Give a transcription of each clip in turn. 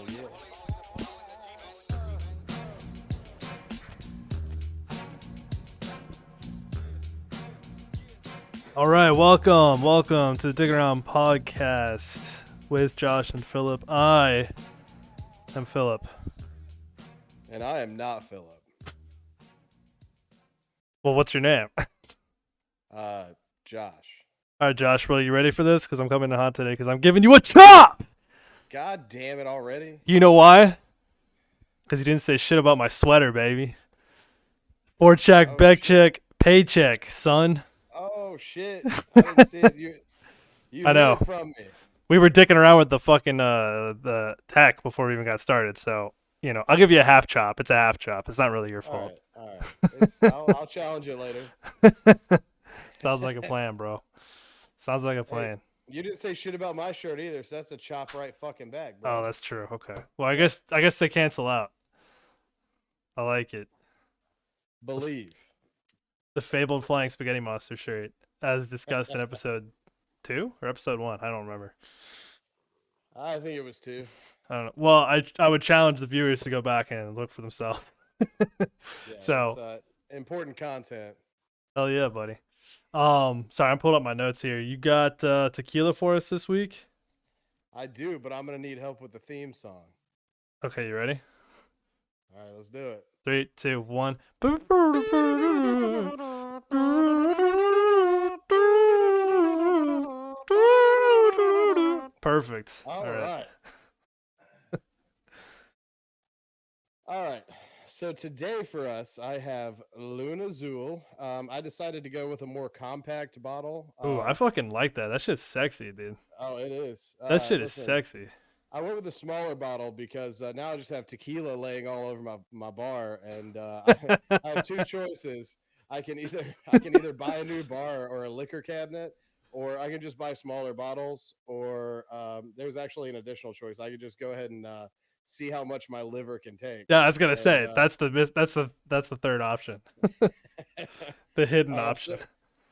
yeah. All right, welcome to the Dig Around podcast with Josh and Philip. I am Philip. And I am not Philip. Well, what's your name? Uh, Josh. All right, Josh, well, you ready for this? Because I'm coming in hot today because I'm giving you a chop! God damn it already. You know why? Because you didn't say shit about my sweater, baby. Forecheck, Oh back shit. check, paycheck, son. Oh shit. I didn't see it. You I hid know. it from me. We were dicking around with the fucking the tech before we even got started, so I'll give you a half chop. It's a half chop. It's not really your All fault. right. All right. I'll challenge you later. Sounds like a plan, bro. Sounds like a Hey, plan. you didn't say shit about my shirt either, so that's a chop right fucking back, Oh, bro. that's true. Okay. Well, I Yep. guess I guess they cancel out. I like it. The, Believe. the fabled flying spaghetti monster shirt, as discussed in episode 2 or episode 1. I don't remember. I think it was two. I don't know. Well, I would challenge the viewers to go back and look for themselves. Yeah, it's So, important content. hell yeah, buddy. Sorry, I'm pulling up my notes here. You got tequila for us this week? I do, but I'm gonna need help with the theme song. Okay, you ready? All right, let's do it. 3, 2, 1. Perfect. All All right. right. All right. So today for us, I have Luna Azul. I decided to go with a more compact bottle. Ooh, I fucking like that. That shit's sexy, dude. Oh, it is. That shit is Listen, sexy. I went with a smaller bottle because now I just have tequila laying all over my bar, and I have two choices. I can either buy a new bar or a liquor cabinet, or I can just buy smaller bottles. Or there's actually an additional choice. I could just go ahead and see how much my liver can take. Yeah, I was gonna And say that's the third option, the hidden um, so option.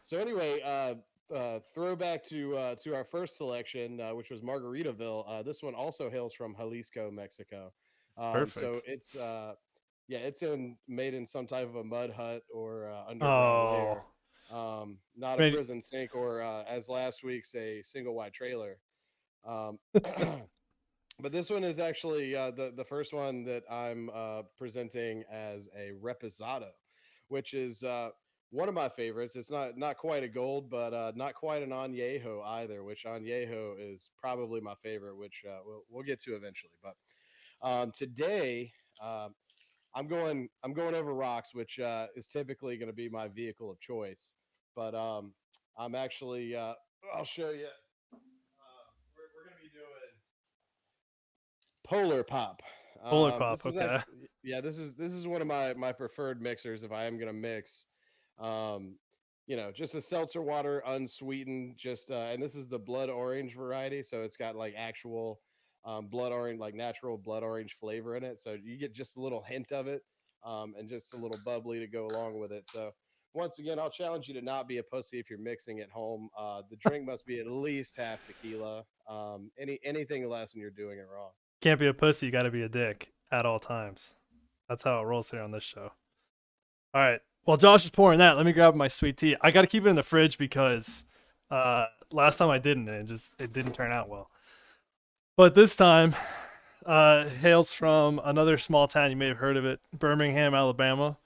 so anyway, throwback to our first selection, which was Margaritaville. This one also hails from Jalisco, Mexico. So Perfect. it's made in some type of a mud hut or underground Oh, lair, not a maybe. prison sink or as last week's a single wide trailer. Um, but this one is actually the first one that I'm presenting as a reposado, which is one of my favorites. It's not quite a gold, but not quite an añejo either. Which añejo is probably my favorite, which we'll get to eventually. But today I'm going over rocks, which is typically going to be my vehicle of choice. But I'm actually I'll show you. We're going to be doing Polar Pop. Polar pop. This is Okay. actually, yeah, this is one of my preferred mixers if I am gonna mix. Um, just a seltzer water, unsweetened. Just and this is the blood orange variety, so it's got like actual blood orange, like natural blood orange flavor in it. So you get just a little hint of it, and just a little bubbly to go along with it. So once again, I'll challenge you to not be a pussy if you're mixing at home. The drink must be at least half tequila. Anything less, and you're doing it wrong. Can't be a pussy. You got to be a dick at all times. That's how it rolls here on this show. All right. While Josh is pouring that, let me grab my sweet tea. I got to keep it in the fridge because last time I didn't, and it didn't turn out well. But this time, hails from another small town. You may have heard of it, Birmingham, Alabama.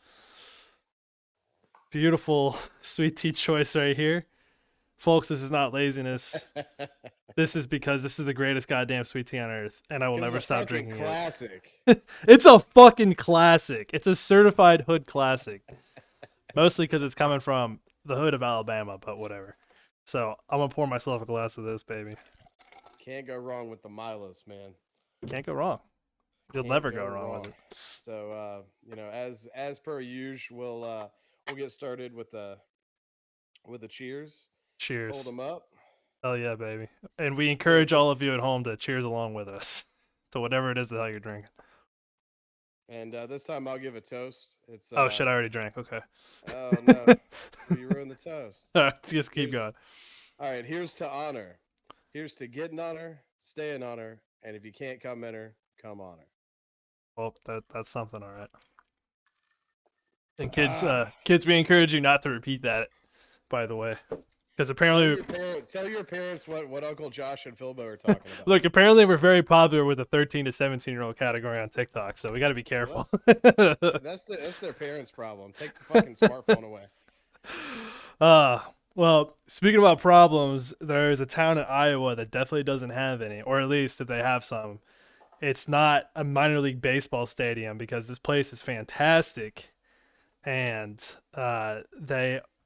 Beautiful sweet tea choice right here. Folks, this is not laziness. This is because this is the greatest goddamn sweet tea on earth, and I will This is never a stop fucking drinking classic. it. It's a fucking classic. It's a certified hood classic. Mostly because it's coming from the hood of Alabama, but whatever. So I'm gonna pour myself a glass of this, baby. Can't go wrong with the Milos, man. Can't go wrong. You'll Can't never go go wrong with wrong. it. So as per usual, we'll get started with the cheers. Hold Cheers. them up. Hell yeah, baby. And we So encourage all of you at home to cheers along with us to whatever it is that you're drinking. and this time I'll give a toast. It's Oh shit, I already drank. Okay. oh no, you ruined the toast. All right, just keep Here's going. all right. Here's to honor. Here's to get in honor, stay in honor, and if you can't come come on her. Well, that's something, all right. And Ah, kids, we encourage you not to repeat that, by the way, because apparently, tell your parents what Uncle Josh and Philbo are talking about. look, apparently we're very popular with the 13 to 17-year-old category on TikTok, so we got to be Well, careful. that's their parents' problem. Take the fucking smartphone away. uh, well, speaking about problems, there's a town in Iowa that definitely doesn't have any, or at least if they have some, it's not a minor league baseball stadium because this place is fantastic, and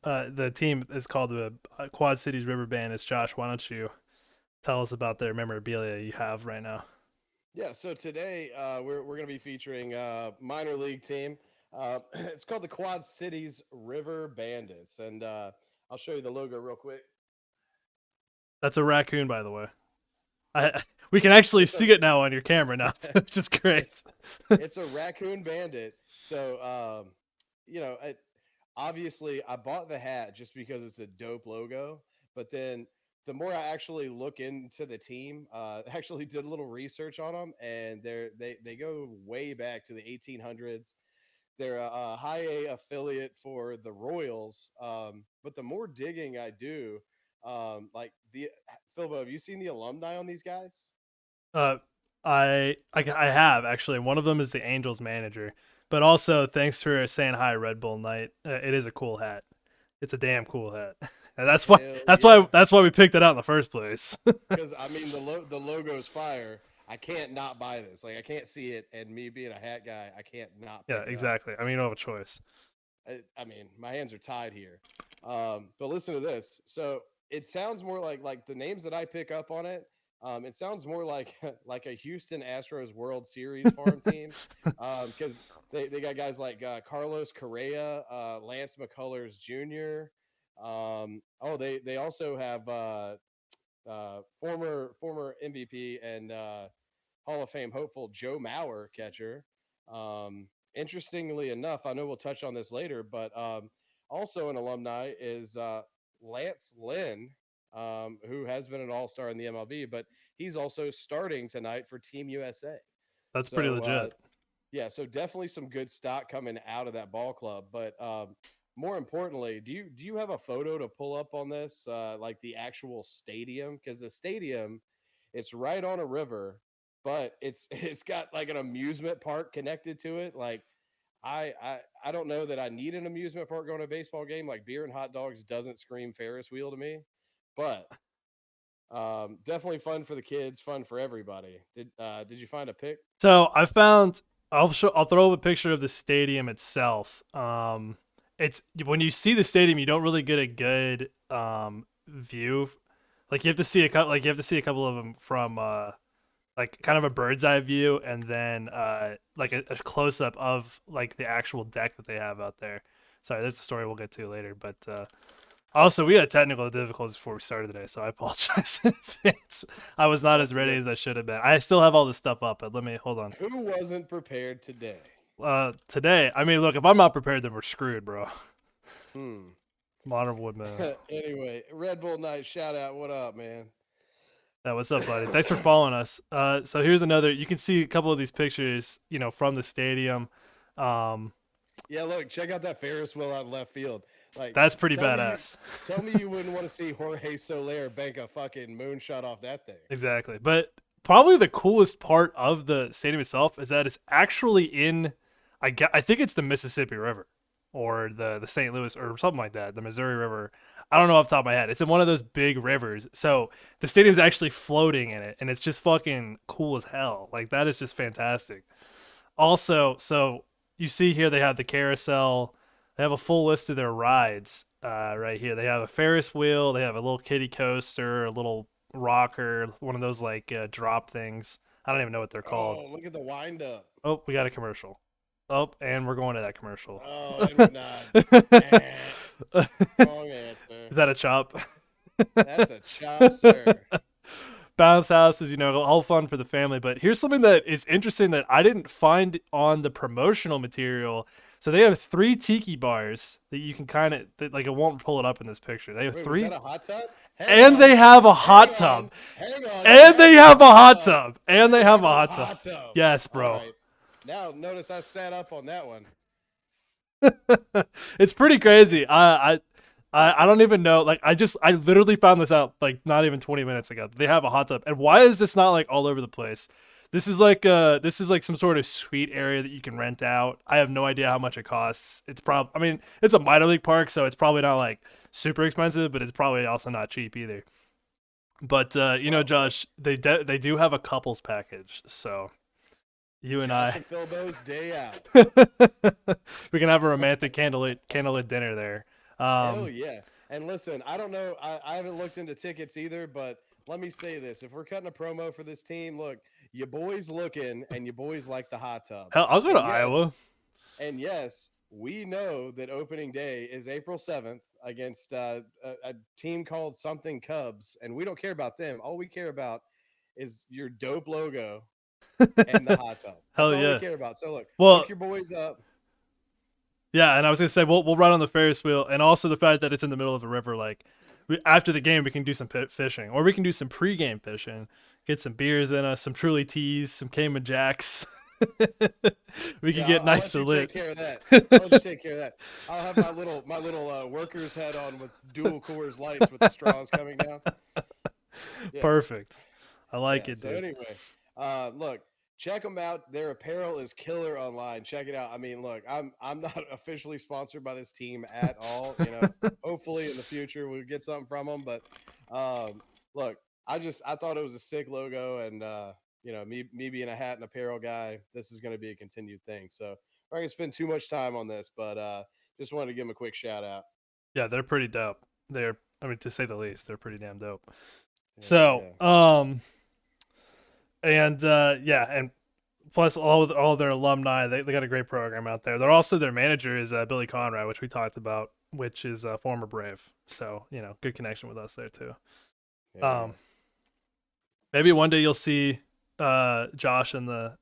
the team is called the Quad Cities River Bandits. Josh, why don't you tell us about their memorabilia you have right now? Yeah, so today we're going to be featuring minor league team. It's called the Quad Cities River Bandits, and I'll show you the logo real quick. That's a raccoon, by the way. We can actually It's a see it now on your camera now, which is great. it's it's a raccoon bandit. So obviously I bought the hat just because it's a dope logo, but then the more I actually look into the team, actually did a little research on them, and they go way back to the 1800s. They're a high A affiliate for the Royals. But the more digging I do, like the Philbo, have you seen the alumni on these guys? Uh, I have actually. One of them is the Angels manager, but also thanks for saying hi, Red Bull Knight. It is a cool hat. It's a damn cool hat, and Hell yeah! that's why we picked it out in the first place. Because I mean the logo's fire. I can't not buy this. Like I can't see it, and me being a hat guy, I can't not Yeah, pick it up. exactly. I mean, you don't have a choice. I mean, my hands are tied here. But listen to this. So it sounds more like the names that I pick up on it. It sounds more like like a Houston Astros World Series farm team, because they got guys like Carlos Correa, Lance McCullers Jr. They also have former MVP and Hall of Fame hopeful Joe Mauer, catcher. Interestingly enough, I know we'll touch on this later, but also an alumni is Lance Lynn, who has been an All Star in the MLB, but he's also starting tonight for Team USA. That's pretty So legit. yeah, so definitely some good stock coming out of that ball club. But more importantly, do you have a photo to pull up on this, like the actual stadium? Because the stadium, it's right on a river, but it's got like an amusement park connected to it. Like I don't know that I need an amusement park going to a baseball game. Like beer and hot dogs doesn't scream Ferris wheel to me, but definitely fun for the kids, fun for everybody. Did you find a pic? So I found I'll throw up a picture of the stadium itself. It's when you see the stadium, you don't really get a good view. Like you have to see a couple of them from like kind of a bird's eye view, and then like a close up of like the actual deck that they have out there. Sorry, there's a story we'll get to later, but also we had technical difficulties before we started today, so I apologize in advance. I was not as Once ready again, as I should have been. I still have all this stuff up, but let me hold on. who wasn't prepared today? Today, I mean, look, if I'm not prepared, then we're screwed, bro. Hmm. Modern Woodman. Anyway, Red Bull Night shout out. What up, man? Yeah, what's up, buddy? Thanks for following us. So here's another. You can see a couple of these pictures, from the stadium. Um, Yeah, look, check out that Ferris wheel out in left field. Like, that's pretty tell me you badass. tell me you wouldn't want to see Jorge Soler bank a fucking moonshot off that thing. Exactly. But probably the coolest part of the stadium itself is that it's actually in. I think it's the Mississippi River, or the St. Louis or something like that, the Missouri River. I don't know off the top of my head. It's in one of those big rivers. So the stadium's actually floating in it, and it's just fucking cool as hell. Like that is just fantastic. Also, so you see here they have the carousel. They have a full list of their rides right here. They have a Ferris wheel. They have a little kiddie coaster, a little rocker, one of those like drop things. I don't even know what they're called. Oh, look at the wind up. Oh, we got a commercial. Oh, and we're going to that commercial. Oh, and we're not. Eh, wrong answer. Is that a chop? That's a chop, sir. Bounce houses, all fun for the family. But here's something that is interesting that I didn't find on the promotional material. So they have 3 tiki bars that you can like it won't pull it up in this picture. They have Wait, was three. that a hot tub? Hang And they on. have a Hang hot on. tub. Hang on. You And have they a have a hot hot tub. tub. And they They have have a a hot tub. hot tub. Yes, All bro. right. Now notice I sat up on that one. It's pretty crazy. I don't even know. Like I literally found this out like not even 20 minutes ago. They have a hot tub. And why is this not like all over the place? This is like some sort of suite area that you can rent out. I have no idea how much it costs. I mean, it's a minor league park, so it's probably not like super expensive, but it's probably also not cheap either. But Well, Josh, they do have a couples package. So you and Josh I and Philbo's day out. we can have a romantic candlelit dinner there. Hell yeah. And listen, I don't know. I haven't looked into tickets either, but let me say this. If we're cutting a promo for this team, look, you boys looking and you boys like the hot tub. Hell, I'll go to And Iowa. yes, we know that opening day is April 7th against a team called something Cubs, and we don't care about them. All we care about is your dope logo and the hot tub. That's Hell all we yeah. care about. So look, hook Well, your boys up. yeah, and I was gonna say we'll ride on the Ferris wheel, and also the fact that it's in the middle of a river. Like after the game, we can do some fishing, or we can do some pregame fishing. Get some beers in us, some Truly teas, some Cayman Jacks. We can Yeah, get I'll nice let to you take lit. care of that. I'll let you take care of that. I'll have my little worker's head on with dual Coors Lights with the straws coming down. Yeah, Perfect. I like yeah. it, So dude. anyway, look, check them out. Their apparel is killer online. Check it out. I mean, look, I'm not officially sponsored by this team at all. Hopefully in the future we'll get something from them. But look, I thought it was a sick logo, and me being a hat and apparel guy, this is going to be a continued thing. So we're not gonna spend too much time on this, but just wanted to give them a quick shout out. Yeah, they're pretty dope. I mean, to say the least, they're pretty damn dope. Hell So, yeah. and yeah, and plus all their alumni, they got a great program out there. They're also their manager is Billy Conrad, which we talked about, which is a former Brave. So good connection with us there too. Hell yeah. Um, maybe one day you'll see Josh in the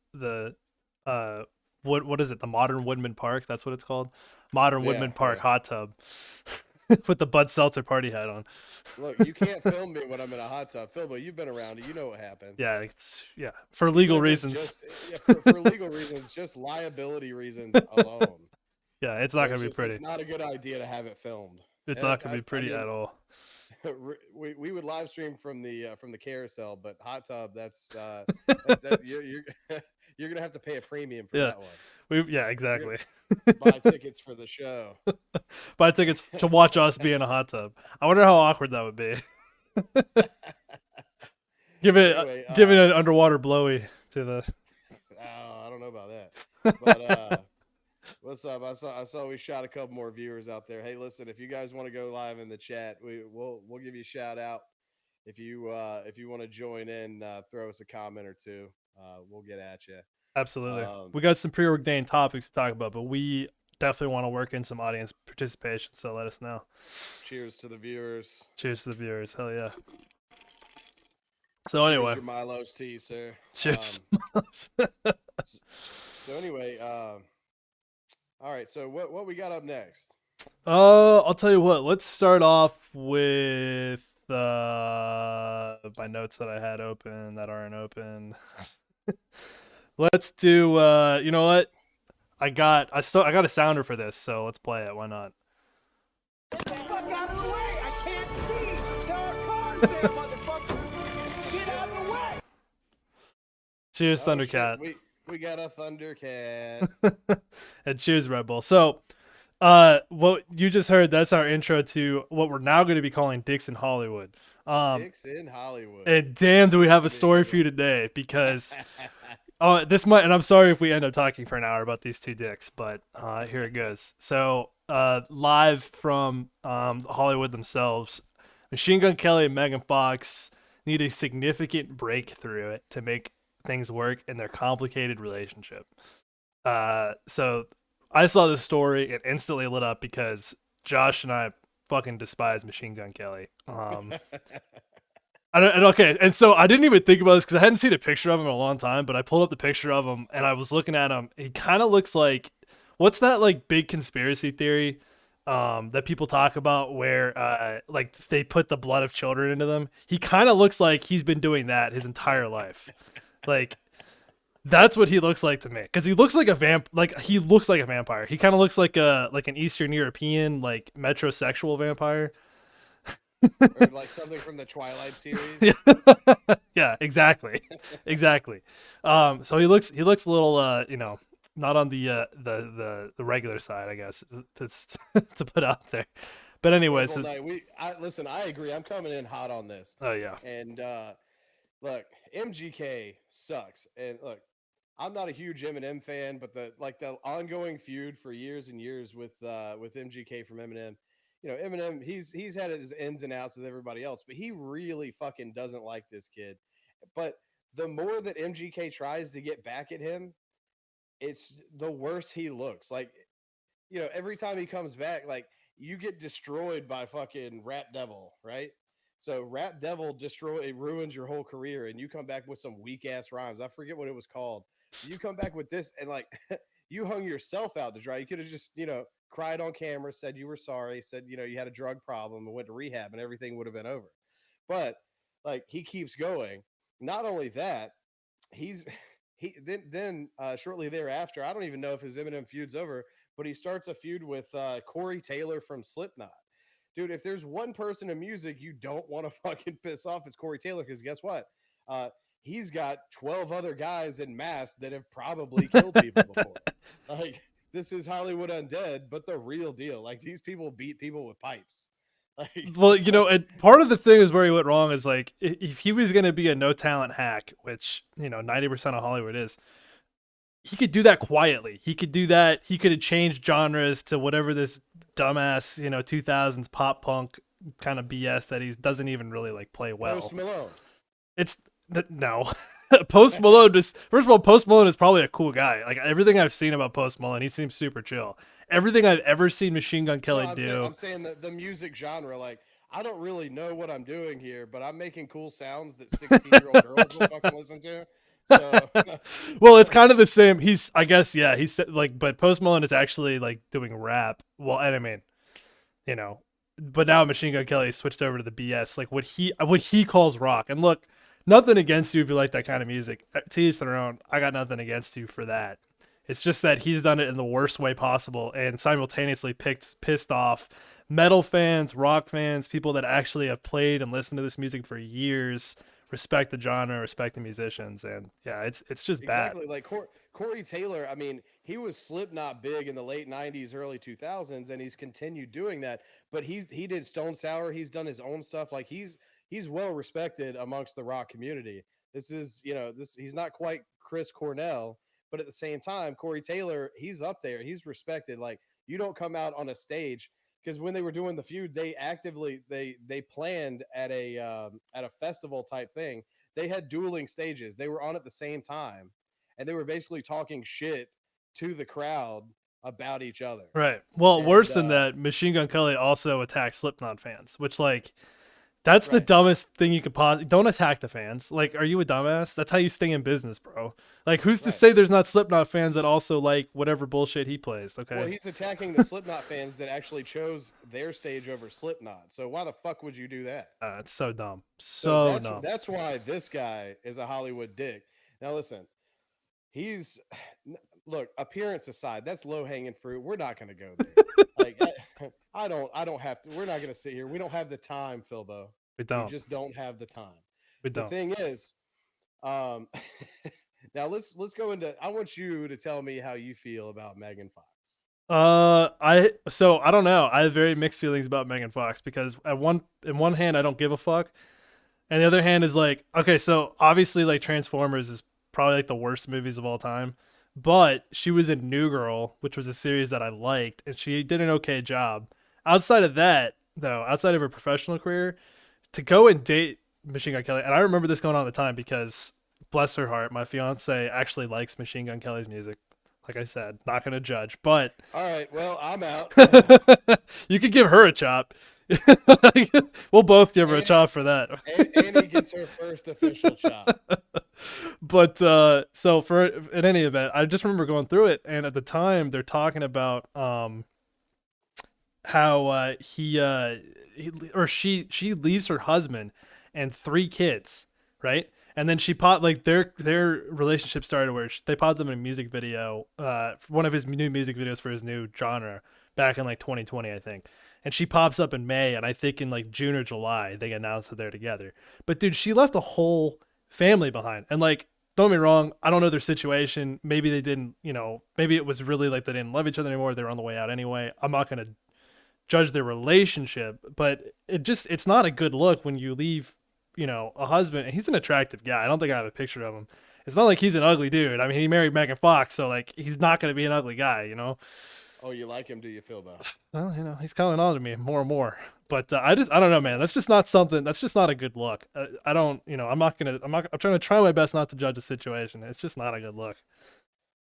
uh what is it, the Modern Woodman Park? That's what it's called, Modern Yeah, Woodman Park yeah. hot tub with the Bud Seltzer party hat on. Look, you can't film me when I'm in a hot tub. Phil, but you've been around it. You know what happens. Yeah, for Even legal if it's reasons. just for legal reasons, just liability reasons alone. Yeah, it's not gonna be It's pretty. not a good idea to have it filmed. It's And not gonna be I pretty mean, at all. we would live stream from the carousel, but hot tub that you're you're gonna have to pay a premium for Yeah, that one. yeah, You're gonna exactly. buy tickets for the show. Buy tickets to watch us be in a hot tub. I wonder how awkward that would be. Anyway, Give it an underwater blowy to the. oh, I don't know about that, but what's up? I saw we shot a couple more viewers out there. Hey, listen, if you guys want to go live in the chat, we'll give you a shout out. If you want to join in, throw us a comment or two. We'll get at you. Absolutely. Um, We got some preordained topics to talk about, but we definitely want to work in some audience participation. So let us know. cheers to the viewers. Cheers to the viewers. Hell yeah. So Cheers anyway, your Milo's tea, sir. cheers. So anyway, all right. So what we got up next? I'll tell you what. Let's start off with my notes that I had open that aren't open. Let's do. You know what? I got a sounder for this, so let's play it. Why not? Get the fuck out of the way! I can't see! There are cars there, motherfucker! Get out of the way! Cheers, Oh, Thundercat. shit, we got a Thundercat. And cheers, Red Bull. So, what you just heard, that's our intro to what we're now going to be calling Dicks in Hollywood. Dicks in Hollywood. And damn, do we have a That'd be story good for you one. today? Because this might, and I'm sorry if we end up talking for an hour about these two dicks, but here it goes. So, live from Hollywood themselves, Machine Gun Kelly and Megan Fox need a significant breakthrough to make things work in their complicated relationship. So I saw this story and instantly lit up because Josh and I fucking despise Machine Gun Kelly. Okay, and so I didn't even think about this because I hadn't seen a picture of him in a long time, but I pulled up the picture of him and I was looking at him. He kind of looks like, what's that like big conspiracy theory that people talk about where like they put the blood of children into them. He kind of looks like he's been doing that his entire life. Like that's what he looks like to me, because he looks like a he looks like a vampire. He kind of looks like an Eastern European like metrosexual vampire. Or like something from the Twilight series. Yeah, exactly, exactly. So he looks a little not on the regular side, I guess, to put out there. But anyways, Well, no, listen. I agree. I'm coming in hot on this. oh yeah, And look, MGK sucks. And look, I'm not a huge Eminem fan, but the ongoing feud for years and years with MGK from Eminem. You know, Eminem, he's had his ins and outs with everybody else, but he really fucking doesn't like this kid. But the more that MGK tries to get back at him, it's the worse he looks. Like, you know, every time he comes back, like you get destroyed by fucking Rap Devil, right? So Rap Devil it ruins your whole career, and you come back with some weak ass rhymes. I forget what it was called. You come back with this, and like you hung yourself out to dry. You could have just, cried on camera, said you were sorry, said you had a drug problem, and went to rehab, and everything would have been over. But like he keeps going. Not only that, he's shortly thereafter, I don't even know if his Eminem feud's over, but he starts a feud with Corey Taylor from Slipknot. Dude, if there's one person in music you don't want to fucking piss off, it's Corey Taylor, because guess what? He's got 12 other guys in mass that have probably killed people before. Like, this is Hollywood Undead, but the real deal. Like, these people beat people with pipes. Like, well, and part of the thing is where he went wrong is like if he was gonna be a no talent hack, which 90% of Hollywood is, he could do that quietly. He could do that. He could have changed genres to whatever this dumbass 2000s pop punk kind of BS that he doesn't even really like play well. Post Malone. It's no. Post Malone just first of all, Post Malone is probably a cool guy. Like everything I've seen about Post Malone, he seems super chill. Everything I've ever seen Machine Gun Kelly do. I'm saying the music genre. Like, I don't really know what I'm doing here, but I'm making cool sounds that 16-year-old girls will fucking listen to. So, well, it's kind of the same. I guess, yeah. He's like, but Post Malone is actually like doing rap. Well, and I mean, but now Machine Gun Kelly switched over to the BS, like what he calls rock. And look, nothing against you if you like that kind of music. To each their own. I got nothing against you for that. It's just that he's done it in the worst way possible and simultaneously pissed off metal fans, rock fans, people that actually have played and listened to this music for years, respect the genre, respect the musicians, and yeah, it's just exactly bad. like Corey Taylor. I mean, he was Slipknot big in the late '90s, early 2000s, and he's continued doing that. But he did Stone Sour. He's done his own stuff. Like he's well respected amongst the rock community. This is he's not quite Chris Cornell, but at the same time, Corey Taylor, he's up there. He's respected. Like, you don't come out on a stage, because when they were doing the feud, they actively they planned at a festival type thing. They had dueling stages. They were on at the same time, and they were basically talking shit to the crowd about each other. Right. Well, And, worse than that, Machine Gun Kelly also attacked Slipknot fans, which like that's the Right. dumbest thing you could possibly. Don't attack the fans. Like, are you a dumbass? That's how you stay in business, bro. Like, who's to Right. say there's not Slipknot fans that also like whatever bullshit he plays? Okay. Well, he's attacking the Slipknot fans that actually chose their stage over Slipknot. So why the fuck would you do that? It's so dumb. So So dumb. that's why this guy is a Hollywood dick. Now listen, he's look, appearance aside, that's low hanging fruit. We're not going to go there. Like, I don't have to. We're not going to sit here. We don't have the time, Philbo. We don't. We just don't have the time. We The don't. thing is, now let's go into. I want you to tell me how you feel about Megan Fox. I don't know. I have very mixed feelings about Megan Fox, because in one hand I don't give a fuck, and the other hand is like, okay, so obviously like Transformers is probably like the worst movies of all time, but she was in New Girl, which was a series that I liked, and she did an okay job. Outside of that, though, outside of her professional career, to go and date Machine Gun Kelly, and I remember this going on at the time because, bless her heart, my fiance actually likes Machine Gun Kelly's music. Like I said, not gonna judge, but All right, well, I'm out. you could give her a chop. We'll both give her a chop for that. Annie gets her first official chop. But so for in any event, I just remember going through it, and at the time they're talking about how he or she leaves her husband and 3 kids, right? And then she popped like their relationship started where they popped them in a music video, one of his new music videos for his new genre back in like 2020, I think. And she pops up in May, and I think in like June or July they announced that they're together. But dude, she left a whole family behind, and like don't get me wrong, I don't know their situation. Maybe they didn't, maybe it was really like they didn't love each other anymore. They were on the way out anyway. I'm not gonna judge their relationship, but it's not a good look when you leave, a husband. And he's an attractive guy. I don't think I have a picture of him. It's not like he's an ugly dude. I mean, he married Megan Fox, so like he's not gonna be an ugly guy. Oh, you like him, do you, feel though? Well, he's coming on to me more and more. But I don't know, man. That's just not something. That's just not a good look. I don't, I'm not gonna. I'm trying to try my best not to judge the situation. It's just not a good look.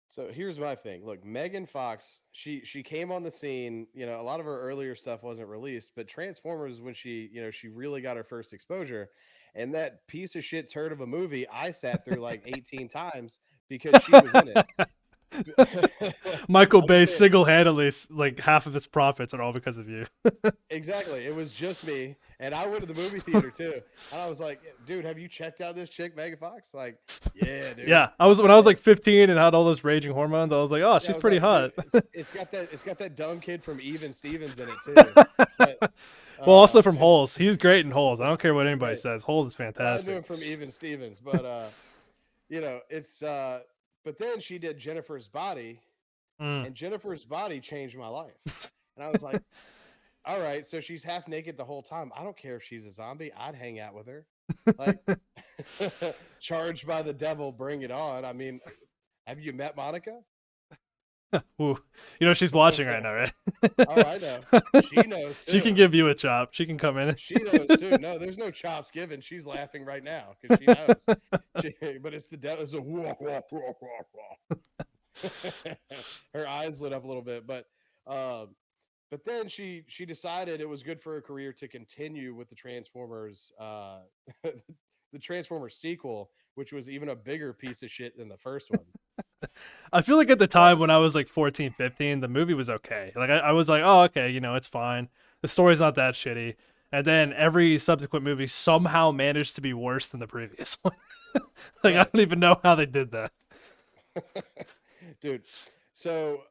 So here's my thing. Look, Megan Fox, she came on the scene. A lot of her earlier stuff wasn't released, but Transformers, when she really got her first exposure, and that piece of shit turd of a movie, I sat through like 18 times because she was in it. Michael I'm Bay saying, single-handedly, like half of his profits are all because of you. exactly. It was just me, and I went to the movie theater too, and I was like, "Dude, have you checked out this chick, Megan Fox?" Like, yeah, dude. Yeah, when I was like 15 and had all those raging hormones, I was like, oh, Yeah, she's I was pretty like, hot. dude, it's got that dumb kid from Even Stevens in it too. But, Well, also from it's Holes, he's great in Holes. I don't care what anybody right. says. Holes is I knew him fantastic. from Even Stevens, but it's but then she did Jennifer's Body, Mm. and Jennifer's Body changed my life. And I was like, all right, so she's half naked the whole time. I don't care if she's a zombie. I'd hang out with her. Like, charged by the devil, bring it on. I mean, have you met Monica? Ooh. She's watching right now, right? Oh, I know. She knows She can too. give you a chop. She can come in. She knows too. No, there's no chops given. She's laughing right now because she knows. But it's the devil. It's a whoa, whoa, whoa, whoa, whoa. Her eyes lit up a little bit, but then she decided it was good for her career to continue with the Transformers, the Transformers sequel, which was even a bigger piece of shit than the first one. I feel like at the But time when I was like 14, 15, the movie was okay. Like I was like, oh, okay, it's fine. The story's not that shitty. And then every subsequent movie somehow managed to be worse than the previous one. Like I right, don't even know how they did that. dude. So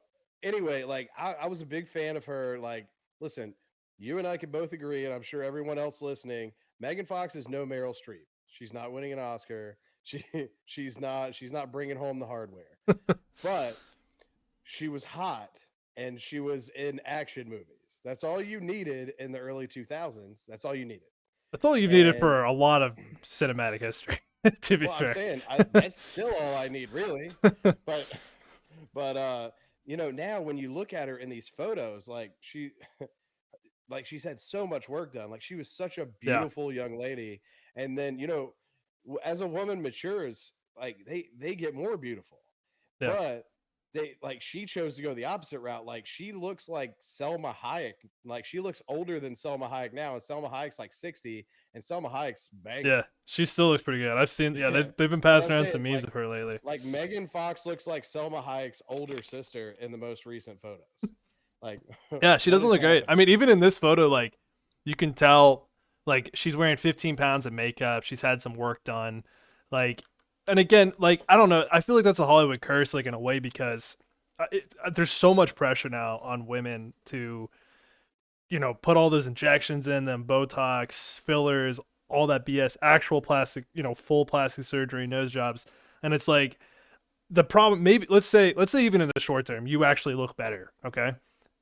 anyway, like I was a big fan of her. Like, listen, you and I can both agree, and I'm sure everyone else listening, Megan Fox is no Meryl Streep. She's not winning an Oscar. She's not bringing home the hardware. But she was hot, and she was in action movies. That's all you needed in the early 2000s. That's all you needed. That's all you've needed And for a lot of cinematic history, to be well, I'm fair. saying that's still all I need, really. But now when you look at her in these photos, like she's had so much work done. Like she was such a Yeah. beautiful young lady, and then as a woman matures, like they get more beautiful. Yeah. But she chose to go the opposite route. Like she looks like Selma Hayek. Like she looks older than Selma Hayek now, and Selma Hayek's like 60, and Selma Hayek's banging. Yeah. She still looks pretty good. I've seen, yeah, Yeah. they've been But passing I'm around saying some memes of her lately. like Megan Fox looks like Selma Hayek's older sister in the most recent photos. Like, Yeah, she what doesn't is look great. I happening? mean, even in this photo, like you can tell, like she's wearing 15 pounds of makeup. She's had some work done. Like, and again, like I don't know. I feel like that's a Hollywood curse, like in a way, because there's so much pressure now on women to, put all those injections in them, Botox, fillers, all that BS, actual plastic, full plastic surgery, nose jobs, and it's like the problem. Maybe let's say even in the short term, you actually look better. Okay,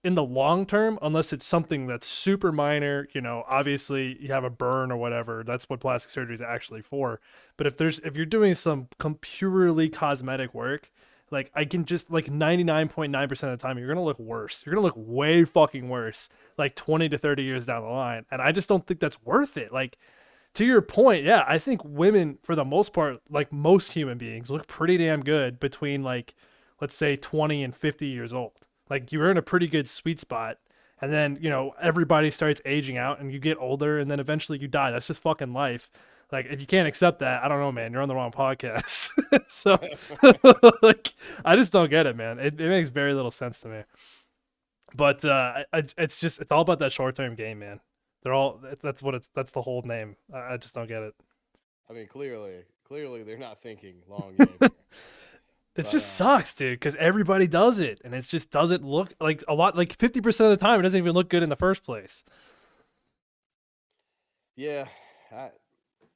in the long term, unless it's something that's super minor, obviously you have a burn or whatever, that's what plastic surgery is actually for. But if you're doing some purely cosmetic work, like I can just like 99.9% of the time, you're going to look worse. You're going to look way fucking worse, like 20 to 30 years down the line. And I just don't think that's worth it. Like, to your point, yeah, I think women, for the most part, like most human beings, look pretty damn good between like, let's say 20 and 50 years old. Like you're in a pretty good sweet spot. And then, everybody starts aging out and you get older and then eventually you die. That's just fucking life. Like if you can't accept that, I don't know, man, you're on the wrong podcast. So like I just don't get it, man. It makes very little sense to me. But it's all about that short term game, man. That's the whole name. I just don't get it. I mean, clearly they're not thinking long game here. It But just sucks, dude, because everybody does it, and it just doesn't look like a lot. Like 50% of the time, it doesn't even look good in the first place. yeah,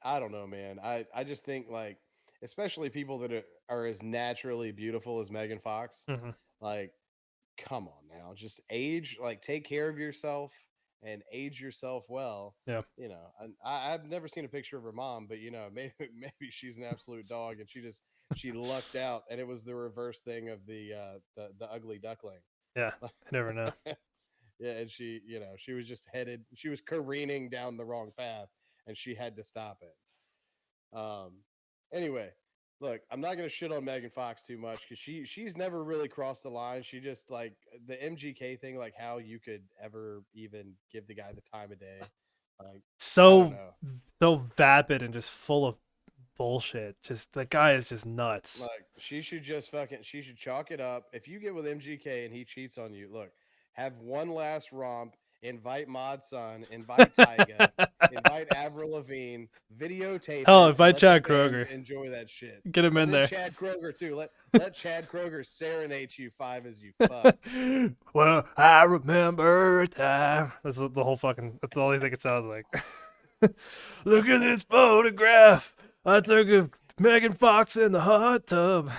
I don't know, man. I just think like, especially people that are as naturally beautiful as Megan Fox, Mm-hmm. like, come on now, just age, like, take care of yourself and age yourself well. Yeah. You know, and I've never seen a picture of her mom, but you know, maybe she's an absolute dog, and she lucked out, and it was the reverse thing of the ugly duckling. Yeah. I never know. Yeah, and she was just she was careening down the wrong path, and she had to stop it. Anyway, look, I'm not gonna shit on Megan Fox too much because she's never really crossed the line. She just like the MGK thing, like how you could ever even give the guy the time of day. Like, I don't So know. so vapid and just full of bullshit. Just the guy is just nuts. Like, she should chalk it up. If you get with MGK and he cheats on you, look, have one last romp, invite Mod Sun, invite Tyga, invite Avril Lavigne, videotape Hell, it, and invite let the Chad fans Kroger. enjoy that shit. Get him in And then there. Chad Kroger too. Let Chad Kroger serenade you five as you fuck. Well, I remember a time. That's the whole fucking. That's all I think it sounds like. Look at this photograph. I took a Megan Fox in the hot tub.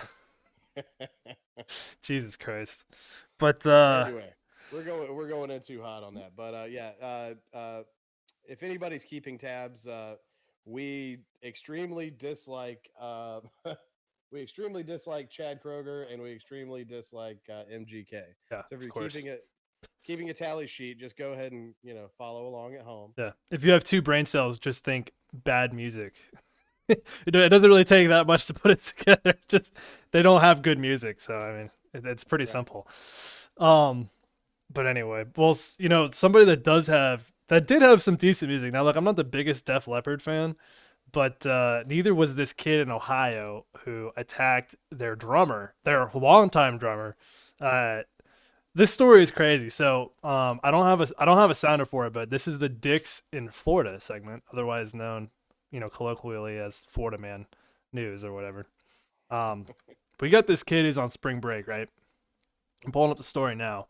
Jesus Christ. But Anyway, we're going in too hot on that. But if anybody's keeping tabs, we extremely dislike we extremely dislike Chad Kroger, and we extremely dislike MGK. yeah, So if of you're course. keeping a tally sheet, just go ahead and follow along at home. Yeah. If you have two brain cells, just think bad music. It doesn't really take that much to put it together. Just they don't have good music, so I mean, it's pretty Right. simple. But anyway, well, somebody that did have some decent music. Now, look, I'm not the biggest Def Leppard fan, but neither was this kid in Ohio who attacked their drummer, their longtime drummer. This story is crazy. So I don't have a sounder for it, but this is the Dicks in Florida segment, otherwise known, colloquially as Florida Man News or whatever. But you got this kid who's on spring break, right? I'm pulling up the story now.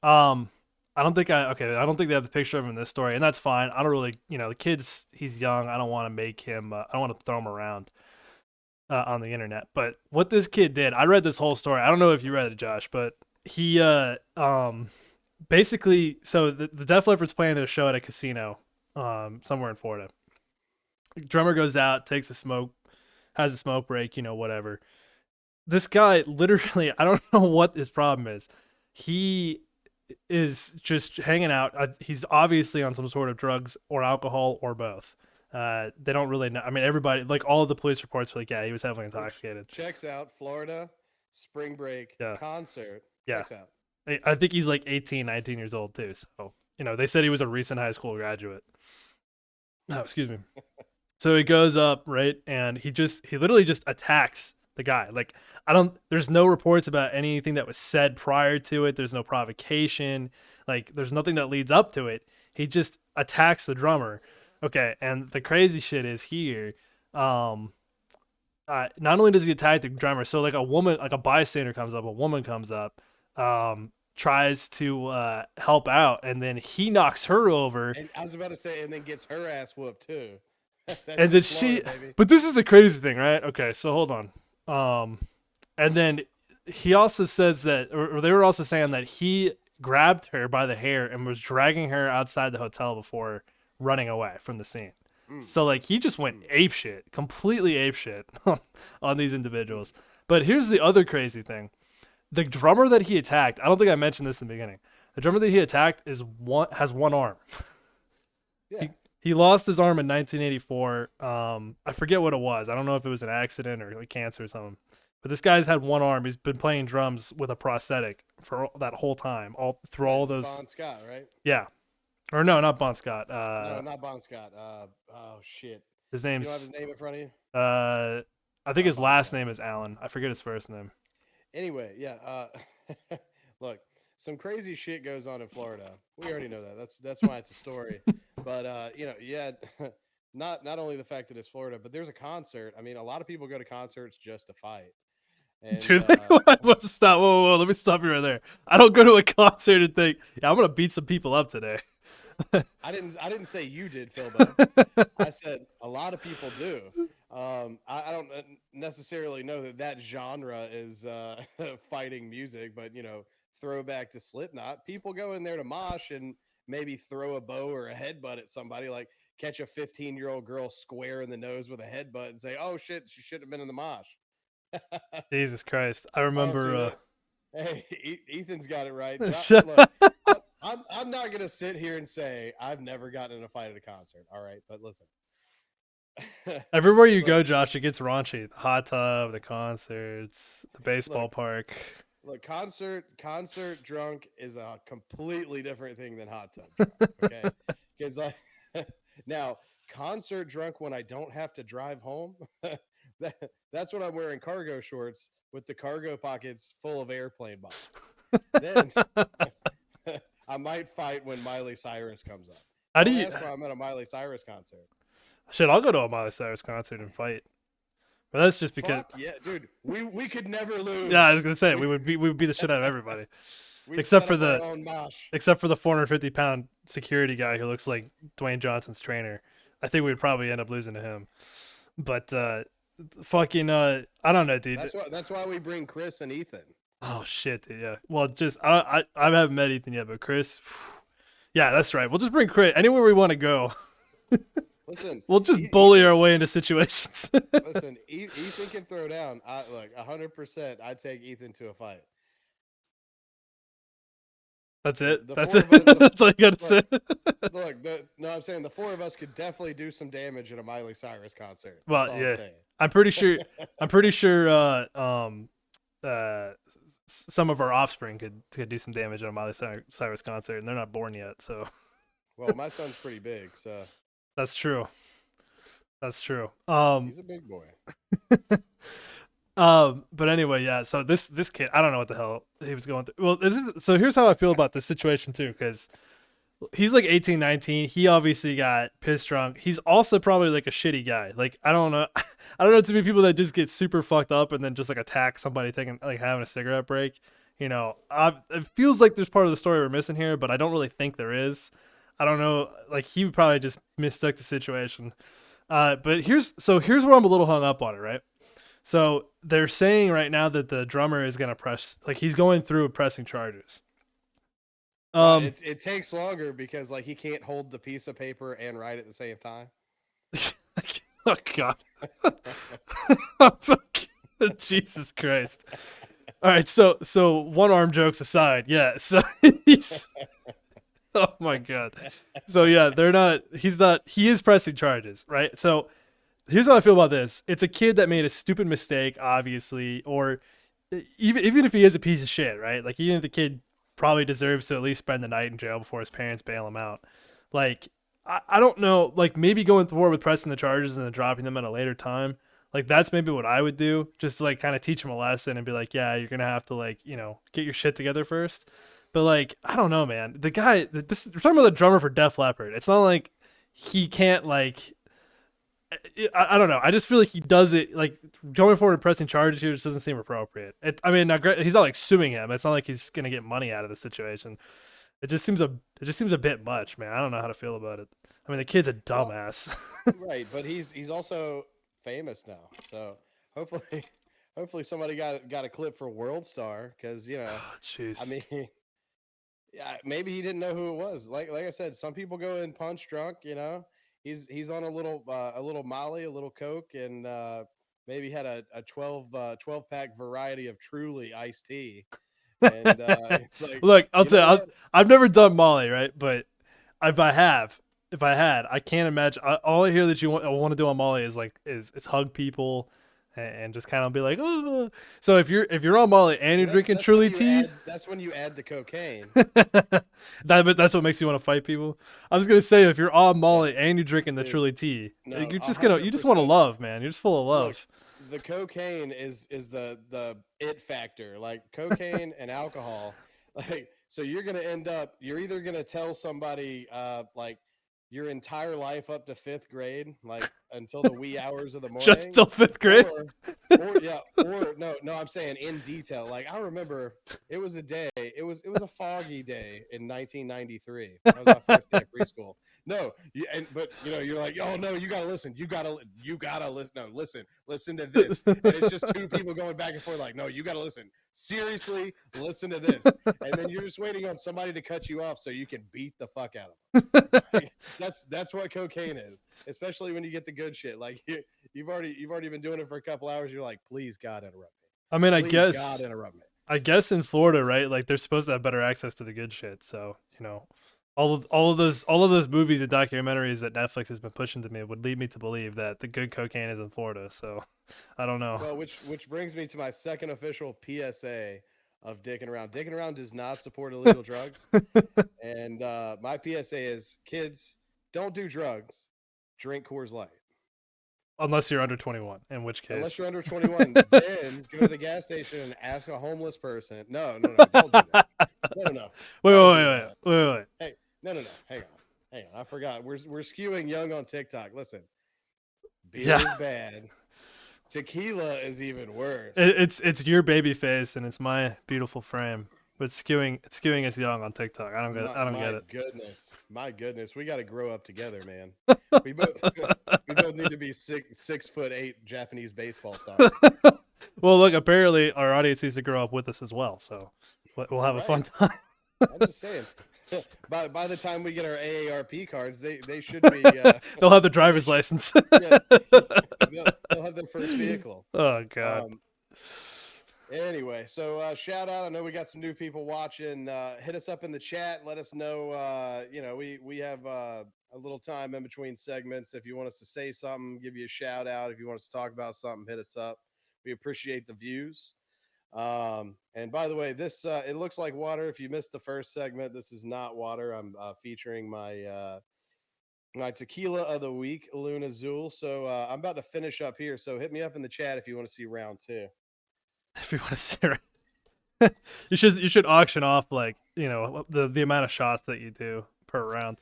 Um, I don't think I don't think they have the picture of him in this story, and that's fine. I don't really, the kid's he's young. I don't want to make him. I don't want to throw him around on the internet. But what this kid did, I read this whole story. I don't know if you read it, Josh, but he basically, so the Def Leppard's playing a show at a casino somewhere in Florida. The drummer goes out, takes a smoke, has a smoke break, whatever. This guy literally, I don't know what his problem is. He is just hanging out. He's obviously on some sort of drugs or alcohol or both. They don't really know. I mean, everybody, like all of the police reports were like, yeah, he was heavily intoxicated. Checks out Florida spring break Yeah. concert. Yeah. Checks out. I think he's like 18, 19 years old too. So, they said he was a recent high school graduate. Oh, excuse me. So he goes up, right? And he literally just attacks the guy. Like, there's no reports about anything that was said prior to it. There's no provocation. Like, there's nothing that leads up to it. He just attacks the drummer. Okay. And the crazy shit is here. Not only does he attack the drummer, so like a bystander comes up, a woman comes up, tries to help out, and then he knocks her over. And I was about to say, and then gets her ass whooped too. And then Florida, but this is the crazy thing, right? Okay, so hold on. And then he also says that, or they were also saying that he grabbed her by the hair and was dragging her outside the hotel before running away from the scene. So like he just went ape shit, completely ape shit on these individuals. But here's the other crazy thing: the drummer that he attacked. I don't think I mentioned this in the beginning. The drummer that he attacked has one arm. Yeah. He lost his arm in 1984. I forget what it was. I don't know if it was an accident or like cancer or something. But this guy's had one arm. He's been playing drums with a prosthetic for that whole time, all through all those. Bon Scott, right? Yeah, or no, not Bon Scott. No, not Bon Scott. Oh shit. His You name's. don't have his name in front of you? I think his last name is Alan. I forget his first name. Anyway, yeah. Look, some crazy shit goes on in Florida. We already know that. That's why it's a story. But yeah, not only the fact that it's Florida, but there's a concert. I mean, a lot of people go to concerts just to fight. And Dude, let's stop. Whoa, let me stop you right there. I don't go to a concert and think, yeah, I'm gonna beat some people up today. I didn't say you did, Philbo. I said a lot of people do. I don't necessarily know that genre is fighting music, but throwback to Slipknot. People go in there to mosh and maybe throw a bow or a headbutt at somebody, like catch a 15-year-old girl square in the nose with a headbutt and say, "Oh shit, she shouldn't have been in the mosh." Jesus Christ. I Oh, see, remember look. Hey, Ethan's got it right. Shut- Look, I'm not gonna sit here and say I've never gotten in a fight at a concert. All right, but listen. everywhere you Look, go, Josh, it gets raunchy. The hot tub, the concerts, the baseball look, park. look, concert drunk is a completely different thing than hot tub drunk. Okay, because now concert drunk when I don't have to drive home. That's when I'm wearing cargo shorts with the cargo pockets full of airplane bombs. Then I might fight when Miley Cyrus comes up. How do Don't you ask why I'm at a Miley Cyrus concert. shit, I'll go to a Miley Cyrus concert and fight. But that's just because Fuck yeah, dude. We could never lose. yeah, I was gonna say We, we would beat the shit out of everybody. we'd except set for up our the own mosh. except for the 450-pound security guy who looks like Dwayne Johnson's trainer. I think we'd probably end up losing to him. But fucking I don't know, dude. That's why we bring Chris and Ethan. Oh shit, dude, yeah. Well, just I haven't met Ethan yet, but Chris, yeah, that's right. We'll just bring Chris anywhere we want to go. Listen, We'll just bully our way into situations. listen, Ethan can throw down. Look, 100%. I'd take Ethan to a fight. That's it. The That's four it. of us- That's all you gotta say. Look, no, I'm saying the four of us could definitely do some damage at a Miley Cyrus concert. That's Well, all yeah. I'm saying. I'm pretty sure. I'm pretty sure. Some of our offspring could do some damage at a Miley Cyrus concert, and they're not born yet. So Well, my son's pretty big, so that's true. That's true. he's a big boy. But anyway, yeah. So this kid, I don't know what the hell he was going through. Well, so here's how I feel about this situation too, because he's like 18, 19. He obviously got pissed drunk. He's also probably like a shitty guy. Like I don't know, I don't know too many people that just get super fucked up and then just like attack somebody taking like having a cigarette break. It feels like there's part of the story we're missing here, but I don't really think there is. I don't know. Like he probably just mistook the situation. But here's where I'm a little hung up on it, right? So they're saying right now that the drummer is gonna he's going through pressing charges. It takes longer because like he can't hold the piece of paper and write at the same time. Oh God. Jesus Christ. All right, so one arm jokes aside, yeah. So he's oh my God. So yeah, he is pressing charges, right? So here's how I feel about this. It's a kid that made a stupid mistake, obviously, or even if he is a piece of shit, right? Like even if the kid probably deserves to at least spend the night in jail before his parents bail him out. Like I don't know, like maybe going forward with pressing the charges and then dropping them at a later time. Like that's maybe what I would do, just to like kind of teach him a lesson and be like, yeah, you're gonna have to like, get your shit together first. But like, I don't know, man. The guy, we're talking about the drummer for Def Leppard. It's not like he can't like. I don't know. I just feel like he does it like going forward and pressing charges here just doesn't seem appropriate. He's not like suing him. It's not like he's gonna get money out of the situation. It just seems a bit much, man. I don't know how to feel about it. I mean, the kid's a dumbass. Right, but he's also famous now, so hopefully somebody got a clip for World Star because Jeez. I mean, yeah, maybe he didn't know who it was. Like I said, some people go in punch drunk. He's on a little Molly, a little Coke, and maybe had a 12 pack variety of Truly iced tea. And it's like, Look, I'll tell you, what? I've never done Molly, right? But if I had, I can't imagine. All I hear that I want to do on Molly is hug people and just kind of be like, oh. So if you're on Molly and you're drinking Truly tea, that's when you add the cocaine. that's what makes you want to fight people. I was gonna say if you're on Molly and you're drinking the Dude, Truly tea, no, you just 100%. want to love, man. You're just full of love. Look, the cocaine is the it factor. Like cocaine and alcohol, Like, so you're gonna end up. You're either gonna tell somebody like your entire life up to 5th grade, like until the wee hours of the Just morning, till 5th grade. or yeah, or no, I'm saying in detail. Like I remember, it was a day. It was a foggy day in 1993. That was my first day of preschool. No, but you're like, oh no, you gotta listen. You gotta listen. No, listen to this. And it's just two people going back and forth. Like, no, you gotta listen. Seriously, listen to this. And then you're just waiting on somebody to cut you off so you can beat the fuck out of them. Like, that's what cocaine is, especially when you get the good shit. Like you've already been doing it for a couple hours. You're like, please God, interrupt me. I mean, Please God, interrupt me. I guess in Florida, right? Like they're supposed to have better access to the good shit. So all of those movies and documentaries that Netflix has been pushing to me would lead me to believe that the good cocaine is in Florida. So I don't know. Well, which brings me to my second official PSA of Dickin' Around. Dickin' Around does not support illegal drugs, and my PSA is, kids, don't do drugs. Drink Coors Light. Unless you're under 21, in which case. Unless you're under 21, then go to the gas station and ask a homeless person. No, don't do that. No. Wait. Hey, no. Hang on. I forgot. We're skewing young on TikTok. Listen, beer is bad. Tequila is even worse. It's your baby face and it's my beautiful frame, but skewing us young on TikTok. I don't get it. My goodness, we got to grow up together, man. We both need to be 6'8" Japanese baseball stars. Well, look, apparently our audience needs to grow up with us as well, so we'll have a fun time. I'm just saying. By the time we get our AARP cards, they should be. They'll have the driver's license. Yeah, they'll have their first vehicle. Oh God. Anyway, so shout out. I know we got some new people watching. Hit us up in the chat. Let us know. We have a little time in between segments. If you want us to say something, give you a shout out. If you want us to talk about something, hit us up. We appreciate the views. And by the way, this it looks like water. If you missed the first segment, this is not water. I'm featuring my my tequila of the week, Luna Azul. So I'm about to finish up here. So hit me up in the chat if you want to see round 2. If you want to see it, you should auction off the amount of shots that you do per round.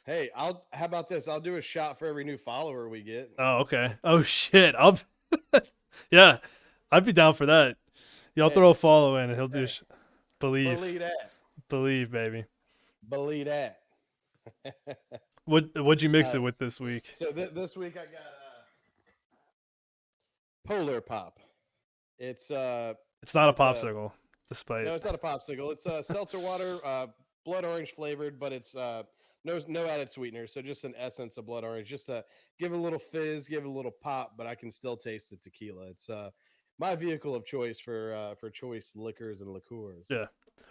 Hey, how about this? I'll do a shot for every new follower we get. Oh, okay. Oh shit. Yeah, I'd be down for that. Y'all throw a follow in and he'll do believe that. Believe, baby. Believe that. What'd you mix it with this week? So this week I got Polar Pop. It's not a popsicle. Despite no, it's not a popsicle. It's seltzer water, blood orange flavored, but it's no added sweetener. So just an essence of blood orange, just to give it a little fizz, give it a little pop, but I can still taste the tequila. It's my vehicle of choice for choice liquors and liqueurs. Yeah.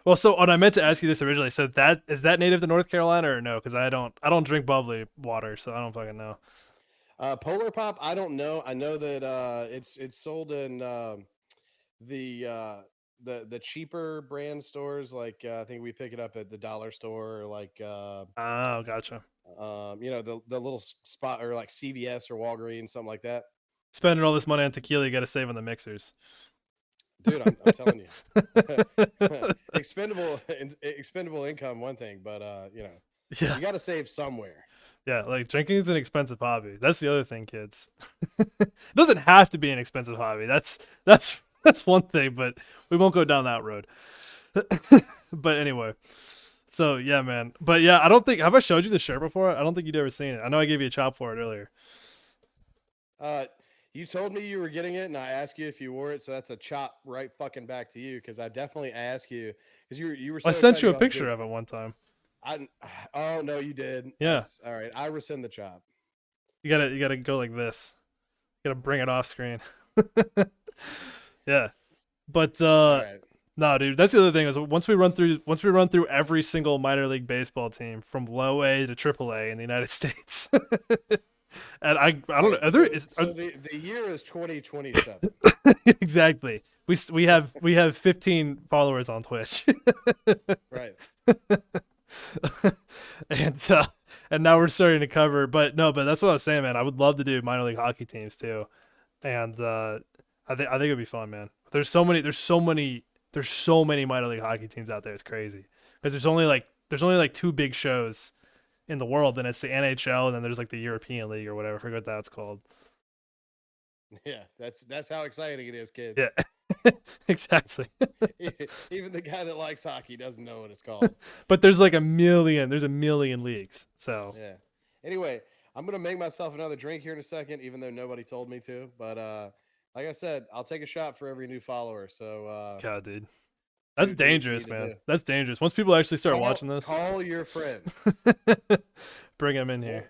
Well, so I meant to ask you this originally. So is that native to North Carolina or no? Because I don't drink bubbly water, so I don't fucking know. Polar Pop, I don't know. I know that it's sold in the cheaper brand stores. Like I think we pick it up at the dollar store, or like oh, gotcha. The little spot, or like CVS or Walgreens, something like that. Spending all this money on tequila, you got to save on the mixers. Dude, I'm telling you, expendable income, one thing, but you got to save somewhere. Yeah, like drinking is an expensive hobby. That's the other thing, kids. It doesn't have to be an expensive hobby. That's one thing, but we won't go down that road. But anyway, so yeah, man. But yeah, I don't think, have I showed you the shirt before? I don't think you'd ever seen it. I know I gave you a chop for it earlier. You told me you were getting it, and I asked you if you wore it, so that's a chop right fucking back to you, because I definitely asked you, because you were. So I sent you a picture of it one time. Oh no, you did. Yeah. All right, I rescind the chop. You gotta go like this. You gotta bring it off screen. Yeah, but right. no, dude. That's the other thing is once we run through every single minor league baseball team from low A to triple A in the United States. And I don't know. The year is 2027. Exactly. We have 15 followers on Twitch. Right. And now we're starting to cover, but that's what I was saying, man. I would love to do minor league hockey teams too, and I think it'd be fun, man. There's so many there's so many minor league hockey teams out there. It's crazy because there's only like two big shows in the world, and it's the NHL, and then there's like the European League or whatever. I forget what that's called. Yeah, that's how exciting it is, kids. Yeah, exactly. Even the guy that likes hockey doesn't know what it's called. But there's like a million. There's a million leagues. So Yeah. Anyway, I'm gonna make myself another drink here in a second, even though nobody told me to. But like I said, I'll take a shot for every new follower. So God, dude, do that's what you dangerous, need to man. do. That's dangerous. Once people actually start watching this, Call your friends. bring them in Well, here.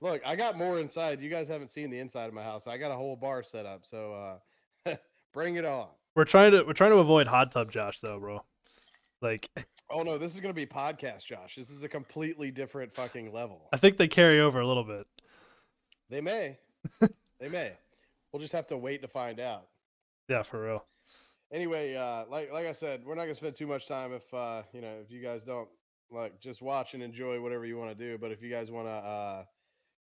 look, I got more inside. You guys haven't seen the inside of my house. I got a whole bar set up. So bring it on. We're trying to avoid hot tub Josh though, bro. Like, Oh no, this is gonna be podcast, Josh. This is a completely different fucking level. I think they carry over a little bit. They may. They may. We'll just have to wait to find out. Yeah, for real. Anyway, like I said, we're not gonna spend too much time if if you guys don't like just watch and enjoy whatever you want to do. But if you guys want to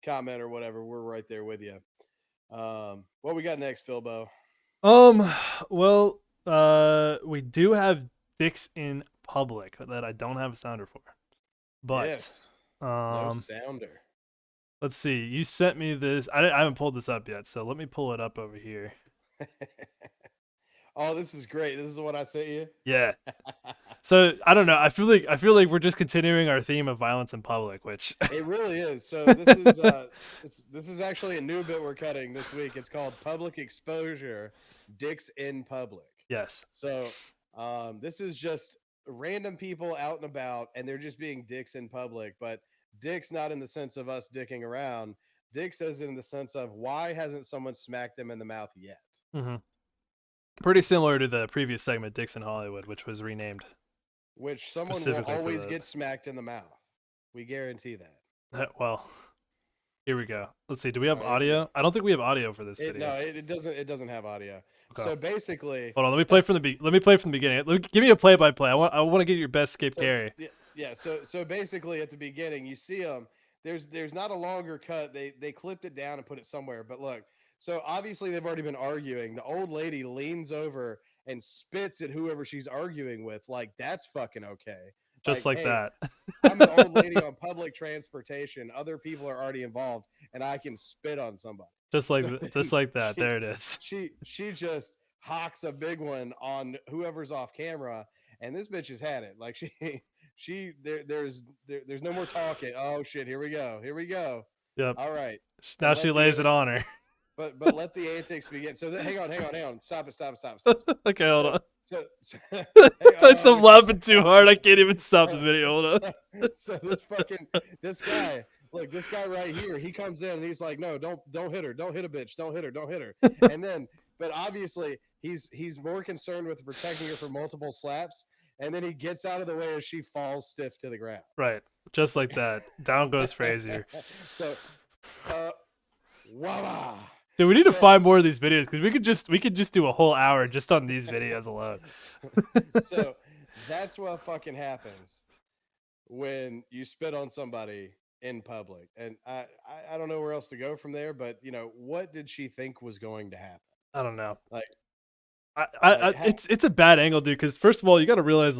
comment or whatever, we're right there with you. What we got next, Philbo? Well, we do have dicks in public that I don't have a sounder for. But Yes. No um sounder. let's see. You sent me this. I haven't pulled this up yet, so let me pull it up over here. Oh, this is great. This is what I sent you. Yeah. So I don't know. I feel like we're just continuing our theme of violence in public, which It really is. So this is actually a new bit we're cutting this week. It's called Public Exposure, Dicks in Public. yes. So this is just random people out and about, and they're just being dicks in public. But dicks not in the sense of us dicking around. Dicks as in the sense of why hasn't someone smacked them in the mouth yet? Mm-hmm. Pretty similar to the previous segment, Dicks in Hollywood, which was renamed. Which someone will Specifically for always that. get smacked in the mouth. We guarantee that. Well, here we go. Let's see. Do we have All right, here we audio? I don't think we have audio for this No, video. it doesn't. It doesn't have audio. Okay. So basically, Hold on. Let me play from the beginning. Give me a play-by-play. I want to get your best skip carry. Yeah. So basically, at the beginning, you see them. There's not a longer cut. They clipped it down and put it somewhere. But look, so obviously they've already been arguing. The old lady leans over and spits at whoever she's arguing with. Like that's fucking okay. Just like hey, that. I'm an old lady on public transportation. Other people are already involved, and I can spit on somebody. just like that. There it is. She just hawks a big one on whoever's off camera, and this bitch has had it. Like there's no more talking. Oh shit, here we go. Yep. All right. Now she lays it on her. But let the antics begin. So hang on. Stop it. Okay, hold on. I'm I'm laughing too hard. I can't even stop the video. Hold on. So this guy, look, this guy right here, he comes in and he's like, no, don't hit her. Don't hit a bitch. Don't hit her. And then, but obviously he's more concerned with protecting her from multiple slaps. And then he gets out of the way as she falls stiff to the ground. Right. Just like that. Down goes Frazier. So, voila. Dude, we need to find more of these videos because we could just do a whole hour just on these videos alone. So that's what fucking happens when you spit on somebody in public. And I don't know where else to go from there, but what did she think was going to happen? I don't know. Like it's a bad angle, dude, because first of all, you got to realize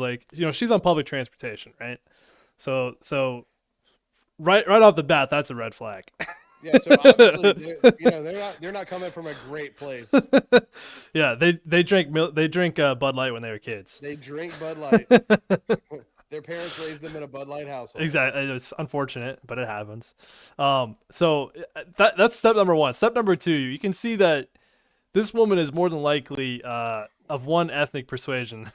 she's on public transportation, right? So right off the bat, that's a red flag. Yeah, so obviously they're not coming from a great place. Yeah, they drink Bud Light when they were kids. They drink Bud Light. Their parents raised them in a Bud Light household. Exactly. It's unfortunate, but it happens. So that's step number one. Step number two, you can see that this woman is more than likely of one ethnic persuasion.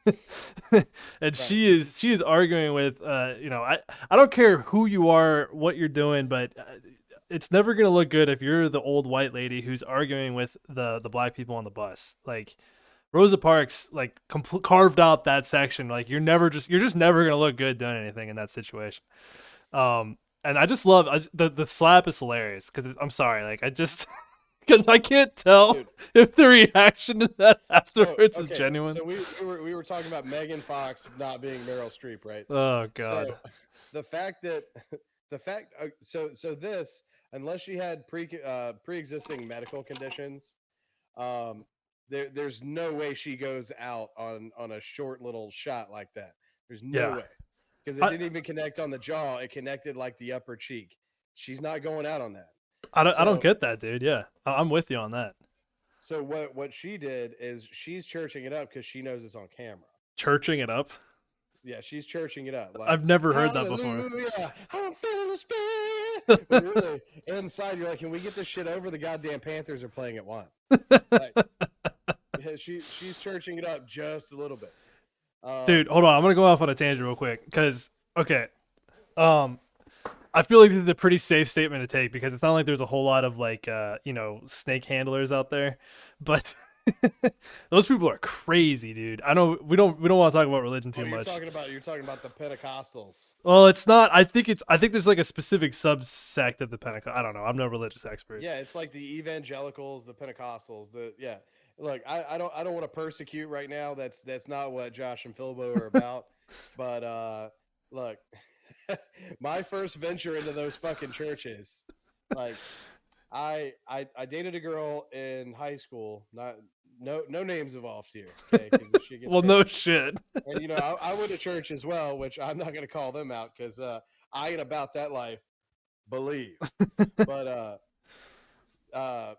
And right. she is arguing with I don't care who you are, what you're doing, but it's never going to look good if you're the old white lady who's arguing with the black people on the bus. Like Rosa Parks carved out that section. Like you're just never going to look good doing anything in that situation. And I just love the slap is hilarious because I'm sorry, like because I can't tell if the reaction to that afterwards is genuine. So we were talking about Megan Fox not being Meryl Streep, right? Oh God. So this, unless she had pre-existing medical conditions, there's no way she goes out on a short little shot like that. There's no Yeah. way, because it didn't even connect on the jaw. It connected like the upper cheek. She's not going out on that. I don't So get that, dude. Yeah, I'm with you on that. so what she did is she's churching it up because she knows it's on camera. Churching it up. Yeah, she's churching it up. Like, I've never heard that before. hallelujah, I'm feeling the spirit. When really inside, you're like, can we get this shit over? The goddamn Panthers are playing at 1. Like, yeah, she's churching it up just a little bit. Dude, hold on. I'm gonna go off on a tangent real quick because okay, I feel like this is a pretty safe statement to take because it's not like there's a whole lot of like snake handlers out there, but those people are crazy, dude. I know we don't want to talk about religion too much. You're talking about the Pentecostals. Well, it's not. I think there's like a specific subsect of the Pentecost. I don't know. I'm no religious expert. Yeah, it's like the evangelicals, the Pentecostals. Look, I don't want to persecute right now. That's not what Josh and Philbo are about. But look, my first venture into those fucking churches, like I dated a girl in high school. No names involved here. Okay, well, no shit. And I went to church as well, which I'm not going to call them out because I ain't about that life. Believe. But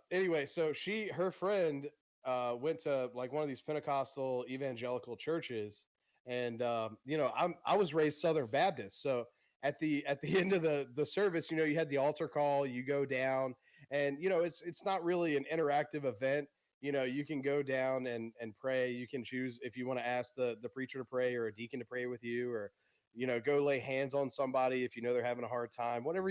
anyway, so her friend went to like one of these Pentecostal evangelical churches, and I was raised Southern Baptist, so at the end of the service, you had the altar call, you go down, and it's not really an interactive event. You can go down and pray. You can choose if you want to ask the preacher to pray or a deacon to pray with you, or go lay hands on somebody if they're having a hard time. Whatever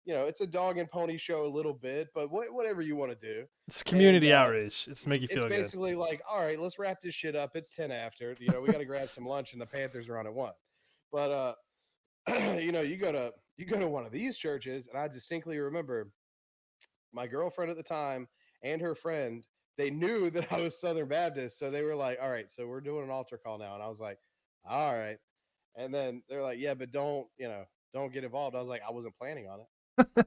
it's a dog and pony show a little bit, but whatever you want to do. It's community outreach. It's to make you feel good. It's basically like, all right, let's wrap this shit up. It's 10 after. We got to grab some lunch, and the Panthers are on at 1. But you go to one of these churches, and I distinctly remember my girlfriend at the time and her friend, they knew that I was Southern Baptist, so they were like, all right, so we're doing an altar call now. And I was like, all right. And then they're like, yeah, but don't get involved. I was like, I wasn't planning on it.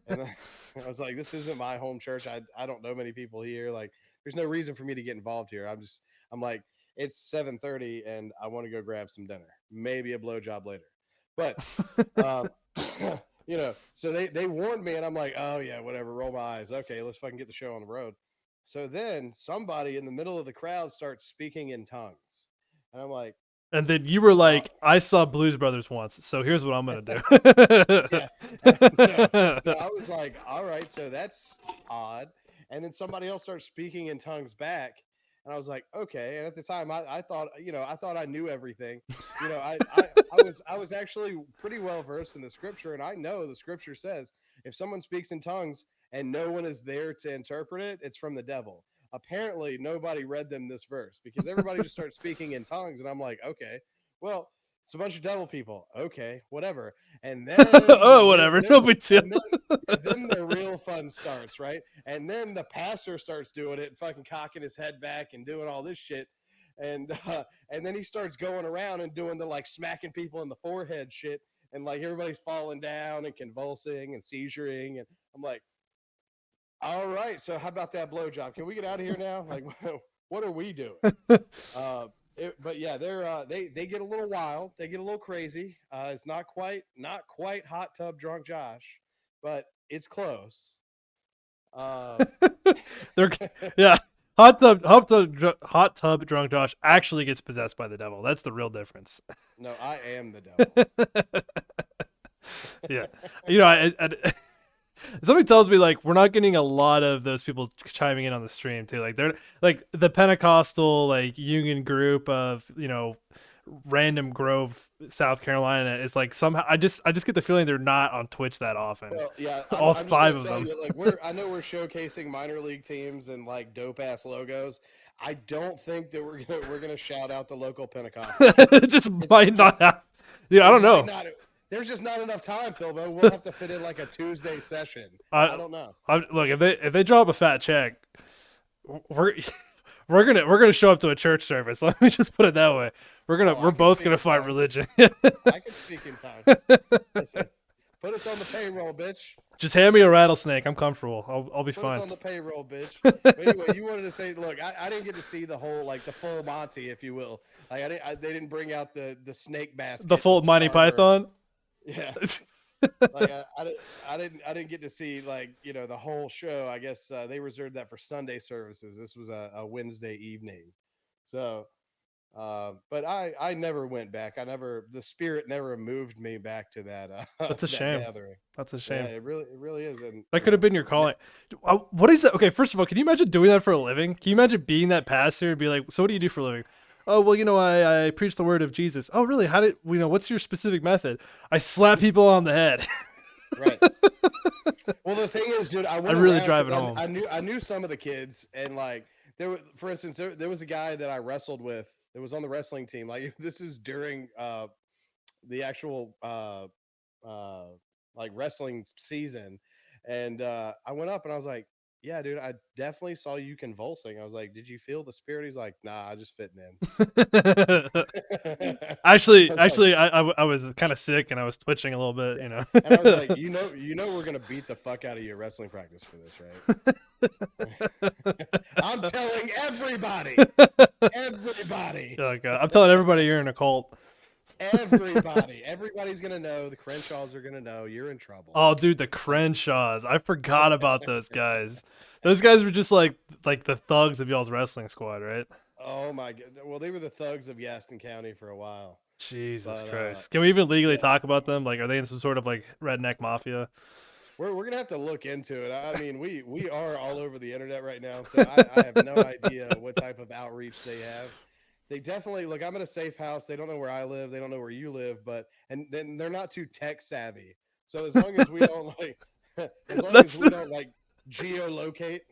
And then I was like, this isn't my home church. I don't know many people here. Like, there's no reason for me to get involved here. I'm like, it's 7:30 and I want to go grab some dinner, maybe a blowjob later. But, so they warned me, and I'm like, oh yeah, whatever, roll my eyes. Okay, let's fucking get the show on the road. So then somebody in the middle of the crowd starts speaking in tongues. And I'm like, and then you were like, I saw Blues Brothers once, so here's what I'm going to do. Yeah. No, I was like, all right, so that's odd. And then somebody else starts speaking in tongues back. And I was like, okay. And at the time, I thought I knew everything. I was actually pretty well versed in the scripture. And I know the scripture says if someone speaks in tongues and no one is there to interpret it, it's from the devil. Apparently, nobody read them this verse because everybody just starts speaking in tongues. And I'm like, okay, well, it's a bunch of devil people. Okay, whatever. And then whatever. No big deal. And then the real fun starts, right? And then the pastor starts doing it and fucking cocking his head back and doing all this shit. And then he starts going around and doing the like smacking people in the forehead shit. And like everybody's falling down and convulsing and seizuring. And I'm like, all right, so how about that blowjob? Can we get out of here now? Like, what are we doing? But yeah, they get a little wild. They get a little crazy. It's not quite hot tub drunk Josh, but it's close. Yeah, hot tub drunk Josh actually gets possessed by the devil. That's the real difference. No, I am the devil. Yeah, somebody tells me like we're not getting a lot of those people chiming in on the stream too. Like they're like the Pentecostal like union group of Random Grove, South Carolina. Is like somehow I just get the feeling they're not on Twitch that often. Well, yeah, all five of them. I know we're showcasing minor league teams and like dope ass logos. I don't think that we're gonna shout out the local Pentecostal. It just might not happen. Yeah, I don't know. There's just not enough time, Philbo. We'll have to fit in like a Tuesday session. I don't know. Look, if they drop a fat check, we're gonna show up to a church service. Let me just put it that way. We're both gonna fight religion. I can speak in tongues. Listen, Put us on the payroll, bitch. Just hand me a rattlesnake. I'm comfortable. I'll be Put us fine. on the payroll, bitch. But anyway, you wanted to say, look, I didn't get to see the whole, like the full Monty, if you will. Like they didn't bring out the snake basket. The full with Monty armor. Python. Yeah. Like I didn't get to see, like, you know, the whole show. I guess they reserved that for Sunday services. This was a Wednesday evening. So but I never went back. The spirit never moved me back to that That's a that shame. gathering. That's a Yeah, shame. it really is. And That could have been your calling. What is that? Okay, first of all, can you imagine doing that for a living? Can you imagine being that pastor and be like, so what do you do for a living? Oh, well, you know, I preach the word of Jesus. Oh, really? How did, you know, what's your specific method? I slap people on the head. right. Well, the thing is, dude, I went I'd really around drive 'cause it home. I knew some of the kids, and like for instance, there was a guy that I wrestled with that was on the wrestling team. Like this is during the actual uh like wrestling season, and I went up and I was like, yeah, dude, I definitely saw you convulsing. I was like, did you feel the spirit? He's like, nah, I just fitting in. Actually, I was like, I was kind of sick and I was twitching a little bit, you know. and I was like, you know, we're gonna beat the fuck out of you at wrestling practice for this, right? I'm telling everybody, everybody, Oh god, I'm telling everybody you're in a cult. everybody's gonna know. The Crenshaws are gonna know you're in trouble. Oh, dude, the Crenshaws. I forgot about those guys. Those guys were just like the thugs of y'all's wrestling squad, right? Oh my god. Well, they were the thugs of Yaston County for a while. Jesus But, Christ. Can we even legally yeah. talk about them? Like, are they in some sort of like redneck mafia? We're gonna have to look into it. I mean, we are all over the internet right now, so I have no idea what type of outreach they have. They definitely look. I'm in a safe house. They don't know where I live. They don't know where you live. But and then they're not too tech savvy. So as long as we don't like, as long as we don't like geolocate.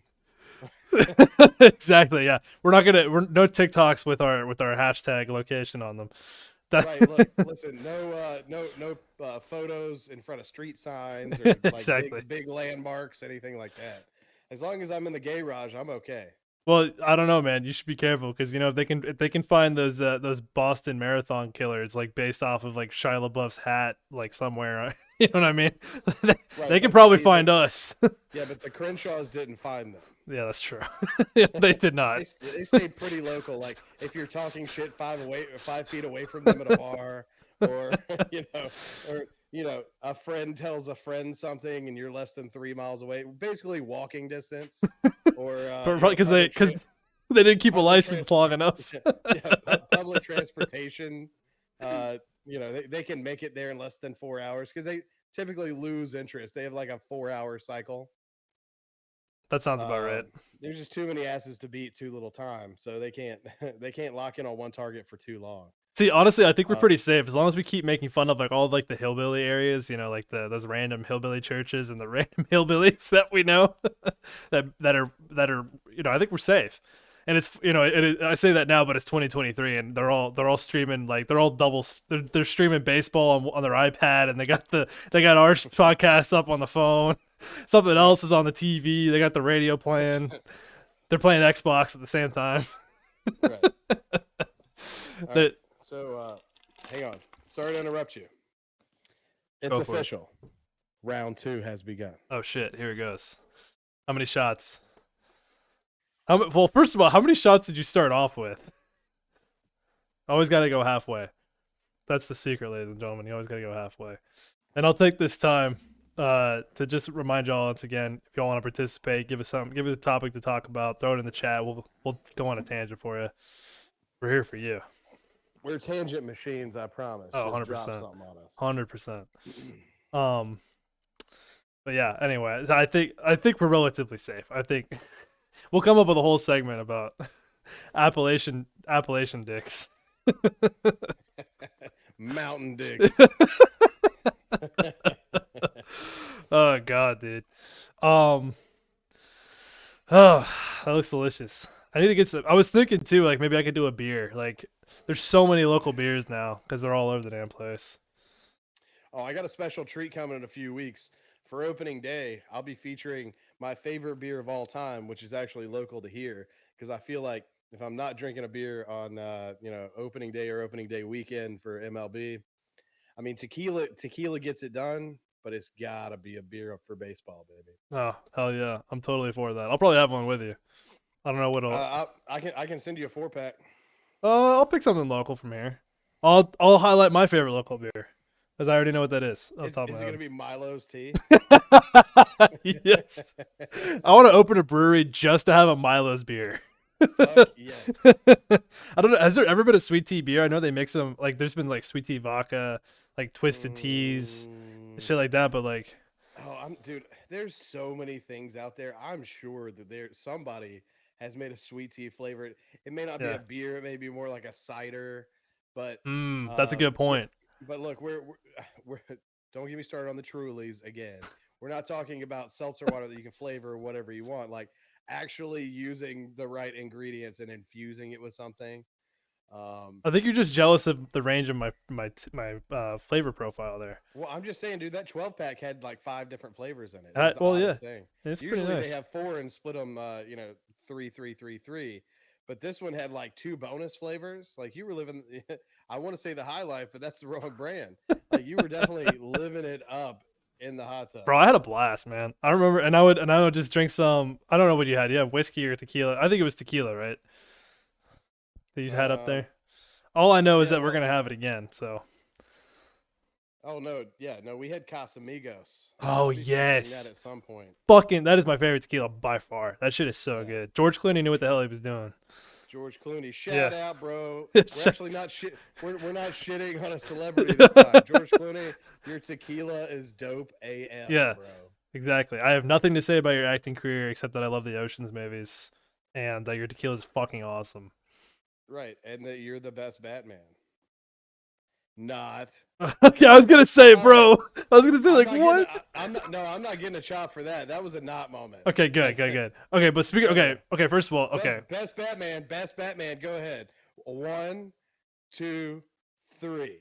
Exactly. Yeah, we're no TikToks with our hashtag location on them. Right. Look, listen. No photos in front of street signs or like Exactly. big landmarks, anything like that. As long as I'm in the garage, I'm okay. Well, I don't know, man. You should be careful because you know if they can find those Boston Marathon killers like based off of like Shia LaBeouf's hat like somewhere, you know what I mean? They can but probably see, find us. Yeah, but the Crenshaws didn't find them. Yeah, that's true. Yeah, they did not. They stayed pretty local. Like if you're talking shit 5 feet away from them at a bar, or a friend tells a friend something and you're less than 3 miles away, basically walking distance, or because they didn't keep a license long enough. Public transportation. They can make it there in less than 4 hours because they typically lose interest. They have like a 4-hour cycle. That sounds about right. There's just too many asses to beat too little time, so they can't lock in on one target for too long. See, honestly, I think we're pretty safe as long as we keep making fun of like all like the hillbilly areas, you know, like those random hillbilly churches and the random hillbillies that we know that are I think we're safe. And it's I say that now, but it's 2023, and they're all streaming like they're streaming baseball on their iPad, and they got our podcast up on the phone. Something else is on the TV. They got the radio playing. They're playing Xbox at the same time. Right. Right. So, hang on. Sorry to interrupt you. It's official. Round 2 has begun. Oh shit! Here it goes. How many shots? Well, first of all, how many shots did you start off with? Always got to go halfway. That's the secret, ladies and gentlemen. You always got to go halfway. And I'll take this time to just remind y'all once again, if y'all want to participate, give us a topic to talk about, throw it in the chat. We'll go on a tangent for you. We're here for you. We're tangent machines, I promise. Oh, 100%. Drop something on us. 100%. But yeah, anyway, I think we're relatively safe. I think we'll come up with a whole segment about Appalachian dicks. Mountain dicks. Oh god, dude. Oh, that looks delicious. I need to get some. I was thinking too, like maybe I could do a beer. Like, there's so many local beers now because they're all over the damn place. Oh, I got a special treat coming in a few weeks. For opening day, I'll be featuring my favorite beer of all time, which is actually local to here, because I feel like if I'm not drinking a beer on opening day or opening day weekend for MLB, I mean tequila gets it done, but it's gotta be a beer for baseball, baby. Oh, hell yeah. I'm totally for that. I'll probably have one with you. I don't know what I can send you a 4-pack. I'll pick something local from here. I'll highlight my favorite local beer, because I already know what that is. Off the Is top it of my gonna be Milo's tea? head. Yes. I want to open a brewery just to have a Milo's beer. Fuck yes. I don't know. Has there ever been a sweet tea beer? I know they mix them. Like, there's been like sweet tea vodka, like twisted teas, shit like that. But like, Dude, there's so many things out there. I'm sure that somebody has made a sweet tea flavor. It may not be yeah. a beer, it may be more like a cider, but That's a good point. but look, we're don't get me started on the Trulies again. We're not talking about seltzer water that you can flavor whatever you want. Like actually using the right ingredients and infusing it with something. I think you're just jealous of the range of my flavor profile there. Well, I'm just saying, dude, that 12-pack had like 5 different flavors in it. It was the Well, yeah, oddest thing. it's Usually pretty nice. they have 4 and split them, 3, 3, 3, 3. But this one had like 2 bonus flavors. Like you were living, I want to say the high life, but that's the wrong brand. Like you were definitely living it up in the hot tub. Bro, I had a blast, man. I remember, and I would just drink some. I don't know what you had. You had whiskey or tequila. I think it was tequila, right? That you had up there. All I know is that we're gonna have it again. So. Oh no, yeah, no, we had Casamigos. Oh I'll be featuring yes. that at some point. Fucking, that is my favorite tequila by far. That shit is so Yeah. good. George Clooney knew what the hell he was doing. George Clooney, shout out, bro. Yeah. We're actually not we're not shitting on a celebrity this time. George Clooney, your tequila is dope AF, Yeah. bro. Exactly. I have nothing to say about your acting career except that I love the Ocean's movies, and that your tequila is fucking awesome. Right, and that you're the best Batman. Not. Okay, I was gonna say, bro. Alright. I was gonna say, like, not what? I'm not getting a chop for that. That was a not moment. Okay, good. Okay, but speaking. Okay. First of all, okay. Best Batman. Go ahead. 1, 2, 3.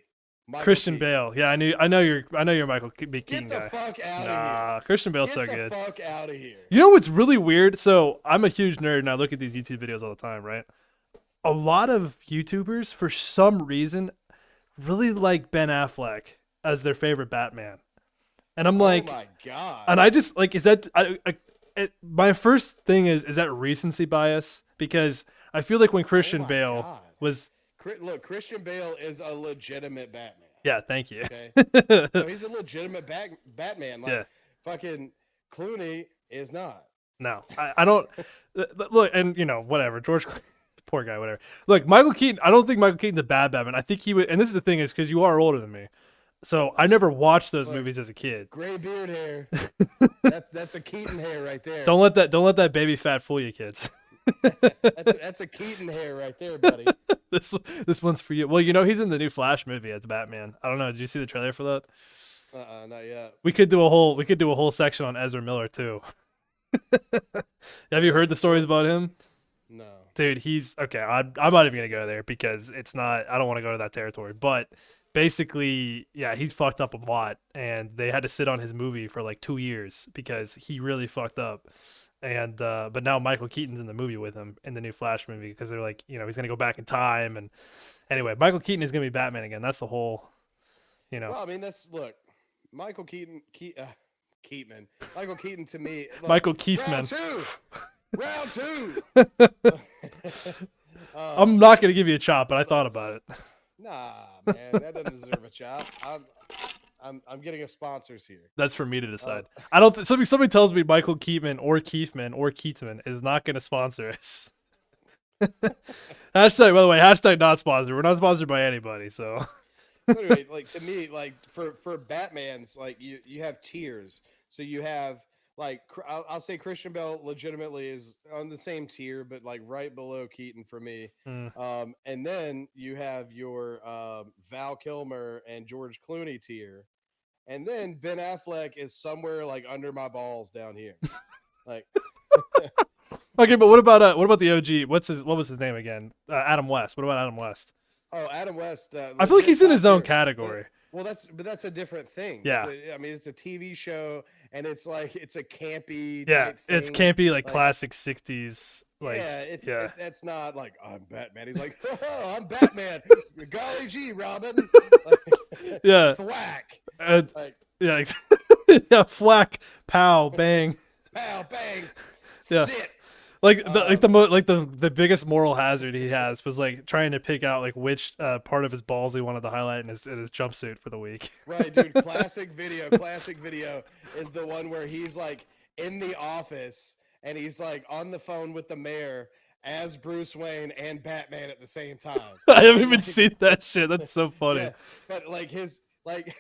Michael Christian Keaton. Bale. Yeah, I know you're Michael B. Keaton Get the guy. fuck out of Nah, here. Christian Bale's Get so the good. fuck out of here. You know what's really weird? So I'm a huge nerd and I look at these YouTube videos all the time, right? A lot of YouTubers, for some reason, really like Ben Affleck as their favorite Batman, and I'm like, oh my god. and I just like, is that my first thing is that recency bias? Because I feel like when Christian my Bale God. was, Look, Christian Bale is a legitimate Batman. yeah, thank you. Okay, so he's a legitimate Batman. Like Yeah. fucking Clooney is not. No, I don't look, and you know, whatever, George. Poor guy, whatever. Look, Michael Keaton. I don't think Michael Keaton's a bad Batman. I think he would. And this is the thing, is because you are older than me, so I never watched those movies as a kid. Gray beard hair. that's a Keaton hair right there. Don't let that baby fat fool you, kids. that's a Keaton hair right there, buddy. This one's for you. Well, you know, he's in the new Flash movie as Batman. I don't know. Did you see the trailer for that? Not yet. We could do a whole section on Ezra Miller too. Have you heard the stories about him? No. Dude, he's okay. I'm not even gonna go there because it's not. I don't want to go to that territory. But basically, yeah, he's fucked up a lot, and they had to sit on his movie for like 2 years because he really fucked up. And but now Michael Keaton's in the movie with him in the new Flash movie because they're like, you know, he's gonna go back in time. And anyway, Michael Keaton is gonna be Batman again. That's the whole, you know. Well, I mean, look, Michael Keaton, Keaton, Michael Keaton to me. Look, Michael Keithman. Round two. I'm not gonna give you a chop, but I thought about it. Nah, man, that doesn't deserve a chop. I'm getting a sponsors here. That's for me to decide. I don't. Somebody tells me Michael Keaton or Keithman or Keithman is not gonna sponsor us. Hashtag, by the way, hashtag not sponsored. We're not sponsored by anybody, so. Anyway, like to me, like for Batman's, like you have tiers. So you have like I'll say Christian Bale legitimately is on the same tier, but like right below Keaton for me. And then you have your Val Kilmer and George Clooney tier, and then Ben Affleck is somewhere like under my balls down here, like. Okay, but what about the OG? What was his name again? Adam West. What about Adam West? Oh, Adam West. I feel like he's in his own category. Well, that's a different thing. Yeah. I mean, it's a TV show, and it's like it's a campy. Yeah, type it's thing. campy, like classic '60s. Like, yeah, that's not like I'm Batman. He's like, oh, I'm Batman. Golly gee, Robin. Yeah. Thwack. Yeah. Yeah, flack, pow, bang. Pow, bang, Yeah. sit. Like the biggest moral hazard he has was like trying to pick out like which part of his balls he wanted to highlight in his jumpsuit for the week. Right, dude. Classic video. Classic video is the one where he's like in the office and he's like on the phone with the mayor as Bruce Wayne and Batman at the same time. I haven't And, even like, seen that shit. That's so funny. yeah, but like his like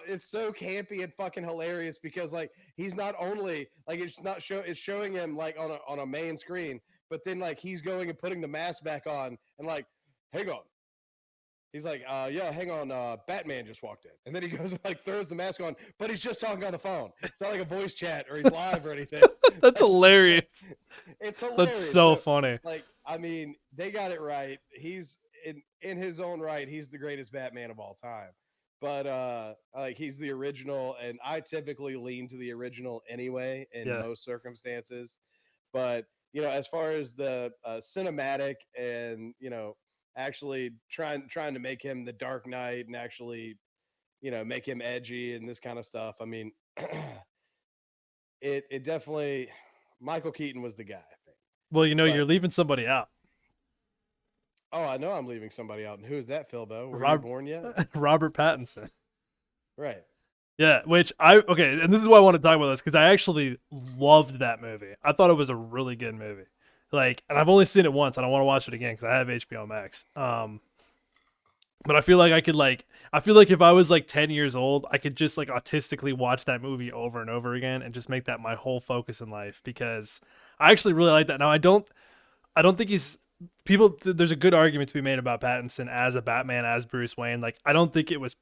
it's so campy and fucking hilarious because like he's not only like it's showing him like on a main screen, but then like he's going and putting the mask back on and like, hang on. He's like, yeah, hang on, Batman just walked in. And then he goes and like throws the mask on, but he's just talking on the phone. It's not like a voice chat or he's live or anything. That's hilarious. It's hilarious. That's so funny. Like, I mean, they got it right. He's in his own right, he's the greatest Batman of all time. But like he's the original, and I typically lean to the original anyway in Yeah. most circumstances. But you know, as far as the cinematic and actually trying to make him the Dark Knight and actually make him edgy and this kind of stuff, I mean, it definitely Michael Keaton was the guy, I think. Well, you know, But- you're leaving somebody out. Oh, I know I'm leaving somebody out. And who is that, Philbo? Were you Rob- born yet? Robert Pattinson. Right. Yeah, which okay, and this is why I want to talk about this because I actually loved that movie. I thought it was a really good movie. Like, and I've only seen it once, and I want to watch it again because I have HBO Max. But I feel like I feel like if I was like 10 years old, I could just like autistically watch that movie over and over again and just make that my whole focus in life because I actually really like that. Now I don't think he's there's a good argument to be made about Pattinson as a Batman, as Bruce Wayne. Like, I don't think it was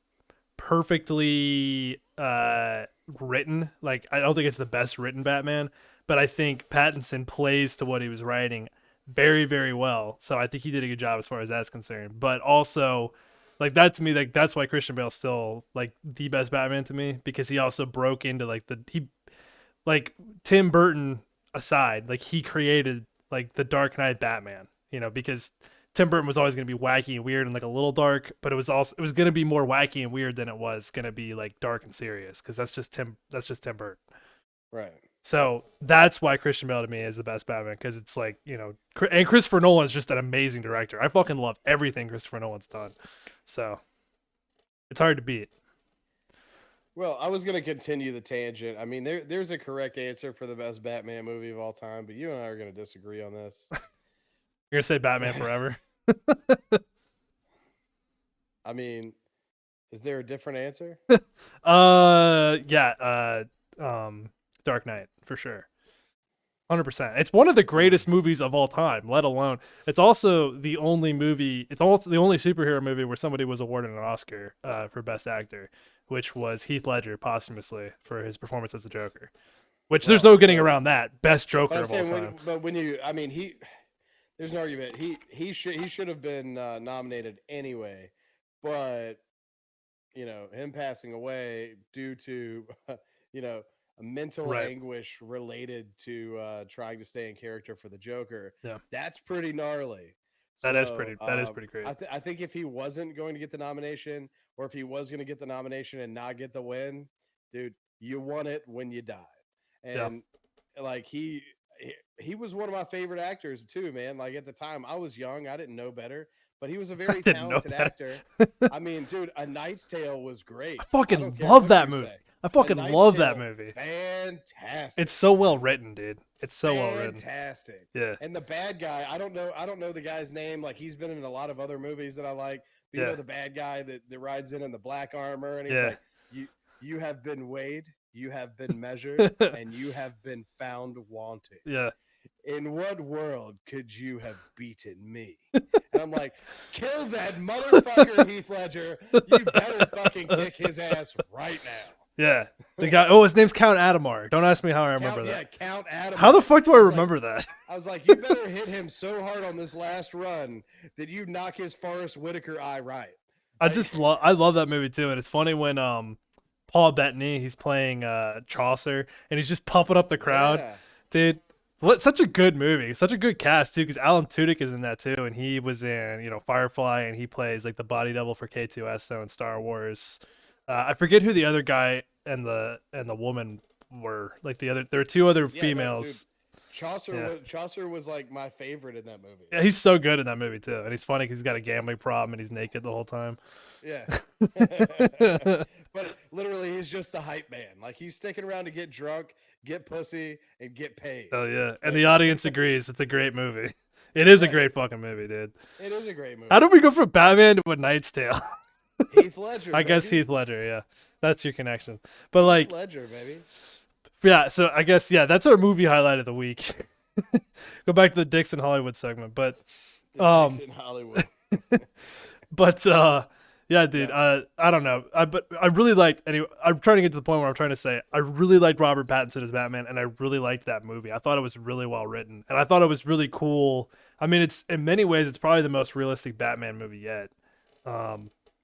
perfectly written. Like, I don't think it's the best written Batman, but I think Pattinson plays to what he was writing very, very well. So I think he did a good job as far as that's concerned. But also, like, that to me, like, that's why Christian Bale's still like the best Batman to me, because he also broke into like Tim Burton aside, like he created like the Dark Knight Batman, because Tim Burton was always going to be wacky and weird and like a little dark, but it was going to be more wacky and weird than it was going to be like dark and serious, because that's just Tim Burton. Right. So that's why Christian Bale to me is the best Batman, because it's like, and Christopher Nolan's just an amazing director. I fucking love everything Christopher Nolan's done. So it's hard to beat. Well, I was going to continue the tangent. I mean, there's a correct answer for the best Batman movie of all time, but you and I are going to disagree on this. You're going to say Batman Forever? I mean, is there a different answer? Yeah, Dark Knight for sure. 100%. It's one of the greatest movies of all time, let alone it's also the only superhero movie where somebody was awarded an Oscar for best actor, which was Heath Ledger posthumously for his performance as the Joker. Which there's no getting around that. Best Joker of all time. There's an argument. He should have been nominated anyway, but him passing away due to a mental anguish related to trying to stay in character for the Joker. Yeah, that's pretty gnarly. That is pretty great. I think if he wasn't going to get the nomination, or if he was going to get the nomination and not get the win, dude, you won it when you died. And like he was one of my favorite actors too, man. Like at the time I was young, I didn't know better, but he was a very talented actor. I mean, dude, A Knight's Tale was great. I fucking love that movie. I fucking love that movie. Fantastic. It's so well written, dude. It's so well written. Fantastic. Yeah. And the bad guy, I don't know the guy's name. Like he's been in a lot of other movies that I like. But you know the bad guy that rides in the black armor, and he's like, you have been weighed, you have been measured, and you have been found wanting. Yeah. In what world could you have beaten me? And I'm like, kill that motherfucker, Heath Ledger. You better fucking kick his ass right now. Yeah. The guy, his name's Count Adamar. Don't ask me how I remember that. Yeah, Count Adamar. How the fuck do I remember that? I was like, you better hit him so hard on this last run that you knock his Forrest Whitaker eye right. I love that movie too, and it's funny when Paul Bettany, he's playing Chaucer, and he's just pumping up the crowd. Yeah. Dude, such a good movie, such a good cast too, because Alan Tudyk is in that too, and he was in Firefly, and he plays like the body double for K2SO in Star Wars. I forget who the other guy the woman were like the other. There were two other Yeah, no, dude. females. Yeah. Chaucer was like my favorite in that movie. Yeah, he's so good in that movie too, and he's funny because he's got a gambling problem and he's naked the whole time. Yeah. But literally, he's just a hype man. Like, he's sticking around to get drunk, get pussy, and get paid. Oh yeah, and Like, the audience agrees. It's a great movie. It is a Right. great fucking movie, dude. it is a great movie. How did we go from Batman to A Knight's Tale? Heath Ledger. I guess baby. Heath Ledger. Yeah, that's your connection. But Heath like, Ledger, baby. yeah. So I guess yeah, that's our movie highlight of the week. Go back to the Dixon Hollywood segment, but The Dicks in Hollywood. but yeah, dude. I don't know. But I really liked. Anyway, I'm trying to get to the point where I'm trying to say I really liked Robert Pattinson as Batman, and I really liked that movie. I thought it was really well written, and I thought it was really cool. I mean, it's in many ways it's probably the most realistic Batman movie yet.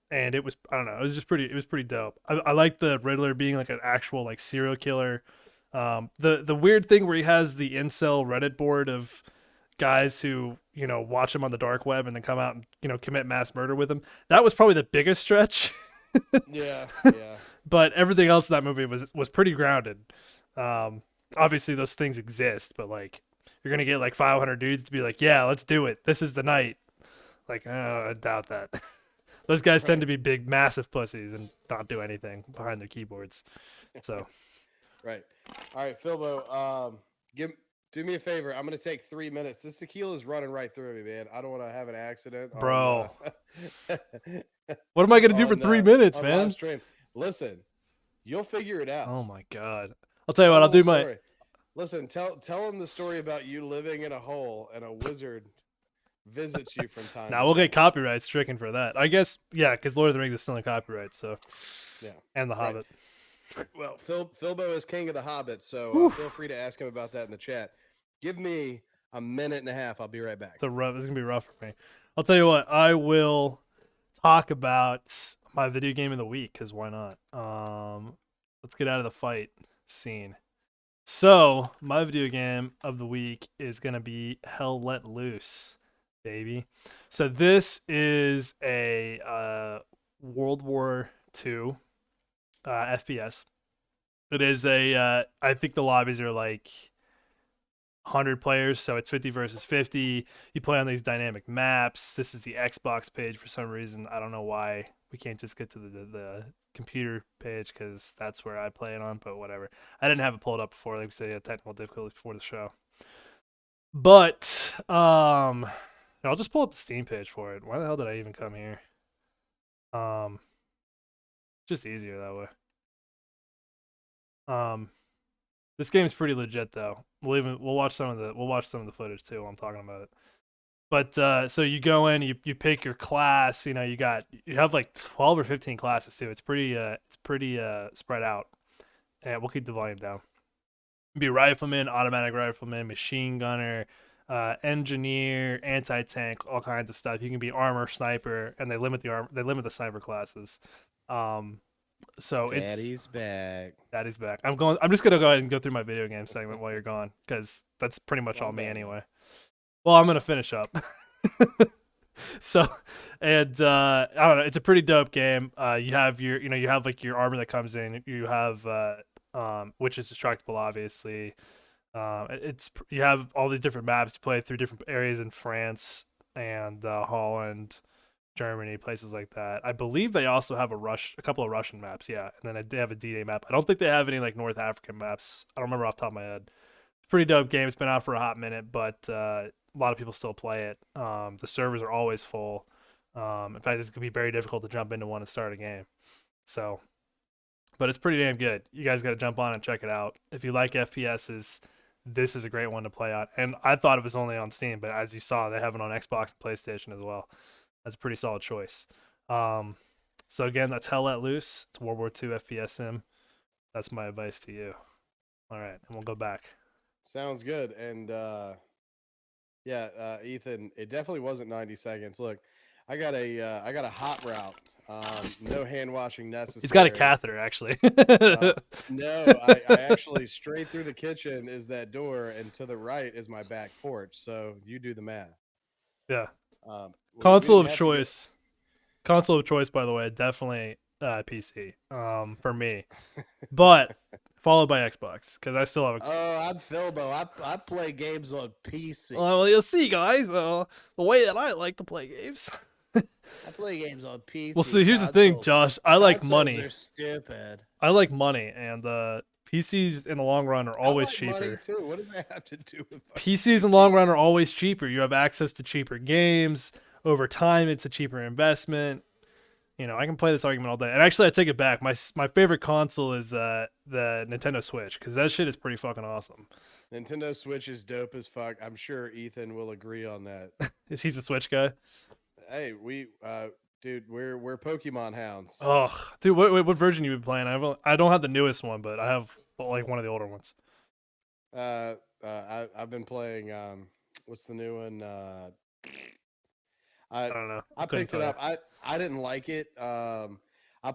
And it was I don't know. It was just pretty. It was pretty dope. I like the Riddler being like an actual like serial killer. The weird thing where he has the incel Reddit board of guys who watch him on the dark web and then come out and commit mass murder with him. That was probably the biggest stretch. Yeah. But everything else in that movie was pretty grounded. Obviously those things exist, but like you're gonna get like 500 dudes to be like, yeah, let's do it. This is the night. Like, I doubt that. Those guys tend to be big, massive pussies and not do anything behind their keyboards. So, Right. All right, Philbo. Do me a favor. I'm gonna take 3 minutes. This tequila's running right through me, man. I don't want to have an accident, bro. On, What am I gonna do for 3 minutes, on man? live stream. Listen, you'll figure it out. Oh my god. I'll tell you what. I'll do my. Story. Listen, tell them the story about you living in a hole and a wizard visits you from time. Now we'll get copyright stricken for that. I guess, yeah, because Lord of the Rings is still in copyright. So, yeah, and The right. Hobbit. Well, Philbo is king of the Hobbit, so feel free to ask him about that in the chat. Give me a minute and a half. I'll be right back. It's gonna be rough for me. I'll tell you what. I will talk about my video game of the week because why not? Let's get out of the fight scene. So my video game of the week is gonna be Hell Let Loose, baby. So this is a World War II FPS. It is I think the lobbies are like 100 players, so it's 50 versus 50. You play on these dynamic maps. This is the Xbox page for some reason. I don't know why we can't just get to the computer page because that's where I play it on, but whatever. I didn't have it pulled up before, like we said, technical difficulties before the show. But I'll just pull up the Steam page for it. Why the hell did I even come here? Just easier that way. This game's pretty legit though. We'll watch some of the footage too while I'm talking about it. But so you go in, you pick your class. You have like 12 or 15 classes too. It's pretty spread out. And we'll keep the volume down. Be rifleman, automatic rifleman, machine gunner, engineer, anti-tank, all kinds of stuff. You can be armor, sniper, and they limit the sniper classes. So Daddy's back. Daddy's back. I'm just gonna go ahead and go through my video game segment while you're gone, because that's pretty much all me anyway. Well, I'm gonna finish up. So, and I don't know. It's a pretty dope game. You have you have like your armor that comes in. You have which is destructible, obviously. You have all these different maps to play through different areas in France and Holland, Germany, places like that. I believe they also have a couple of Russian maps, yeah, and then they have a D-Day map. I don't think they have any like North African maps. I don't remember off the top of my head. It's a pretty dope game. It's been out for a hot minute, but a lot of people still play it. The servers are always full. In fact, it's gonna be very difficult to jump into one and start a game. So, but it's pretty damn good. You guys got to jump on and check it out. If you like FPSs, this is a great one to play on. And I thought it was only on Steam, but as you saw, they have it on Xbox and PlayStation as well. That's a pretty solid choice. So again, that's Hell Let Loose. It's World War II FPS sim. That's my advice to you. All right, and we'll go back. Sounds good. And Ethan, it definitely wasn't 90 seconds. Look, I got a hot route. No hand washing necessary. He's got a catheter, actually. No, I actually straight through the kitchen is that door, and to the right is my back porch. So you do the math. Yeah. Console of choice, by the way, definitely PC for me, but followed by Xbox because I still have a. Oh, I'm Philbo. I play games on PC. Well, you'll see, guys. The way that I like to play games. I play games on PC. Well, see, here's the thing, Josh. I like money. Are stupid. I like money, and PCs in the long run are always cheaper. Money too. What does that have to do with PCs in the long run are always cheaper. You have access to cheaper games. Over time, it's a cheaper investment. You know, I can play this argument all day. And actually, I take it back. My favorite console is the Nintendo Switch because that shit is pretty fucking awesome. Nintendo Switch is dope as fuck. I'm sure Ethan will agree on that. Is he a Switch guy? Hey, dude, we're Pokemon hounds. Oh, dude, what version you been playing? I don't have the newest one, but I have like one of the older ones. I've been playing. What's the new one? I don't know. I picked it up. I didn't like it. I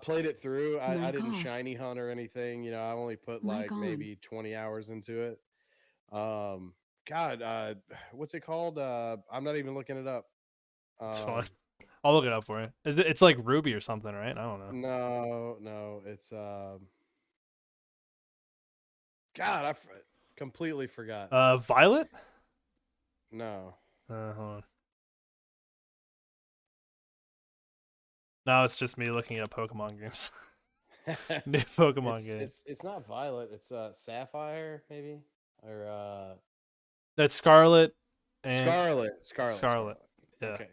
played it through. I didn't shiny hunt or anything. You know, I only put like maybe 20 hours into it. God, what's it called? I'm not even looking it up. It's fine. I'll look it up for you. It's like Ruby or something, right? I don't know. No, it's God, I completely forgot. Violet? No. Hold on. Now it's just me looking at Pokemon games. New Pokemon games. It's not Violet. It's Sapphire, maybe, or that's Scarlet. And Scarlet. Yeah. Okay.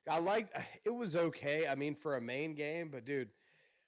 I liked. It was okay. I mean, for a main game, but dude.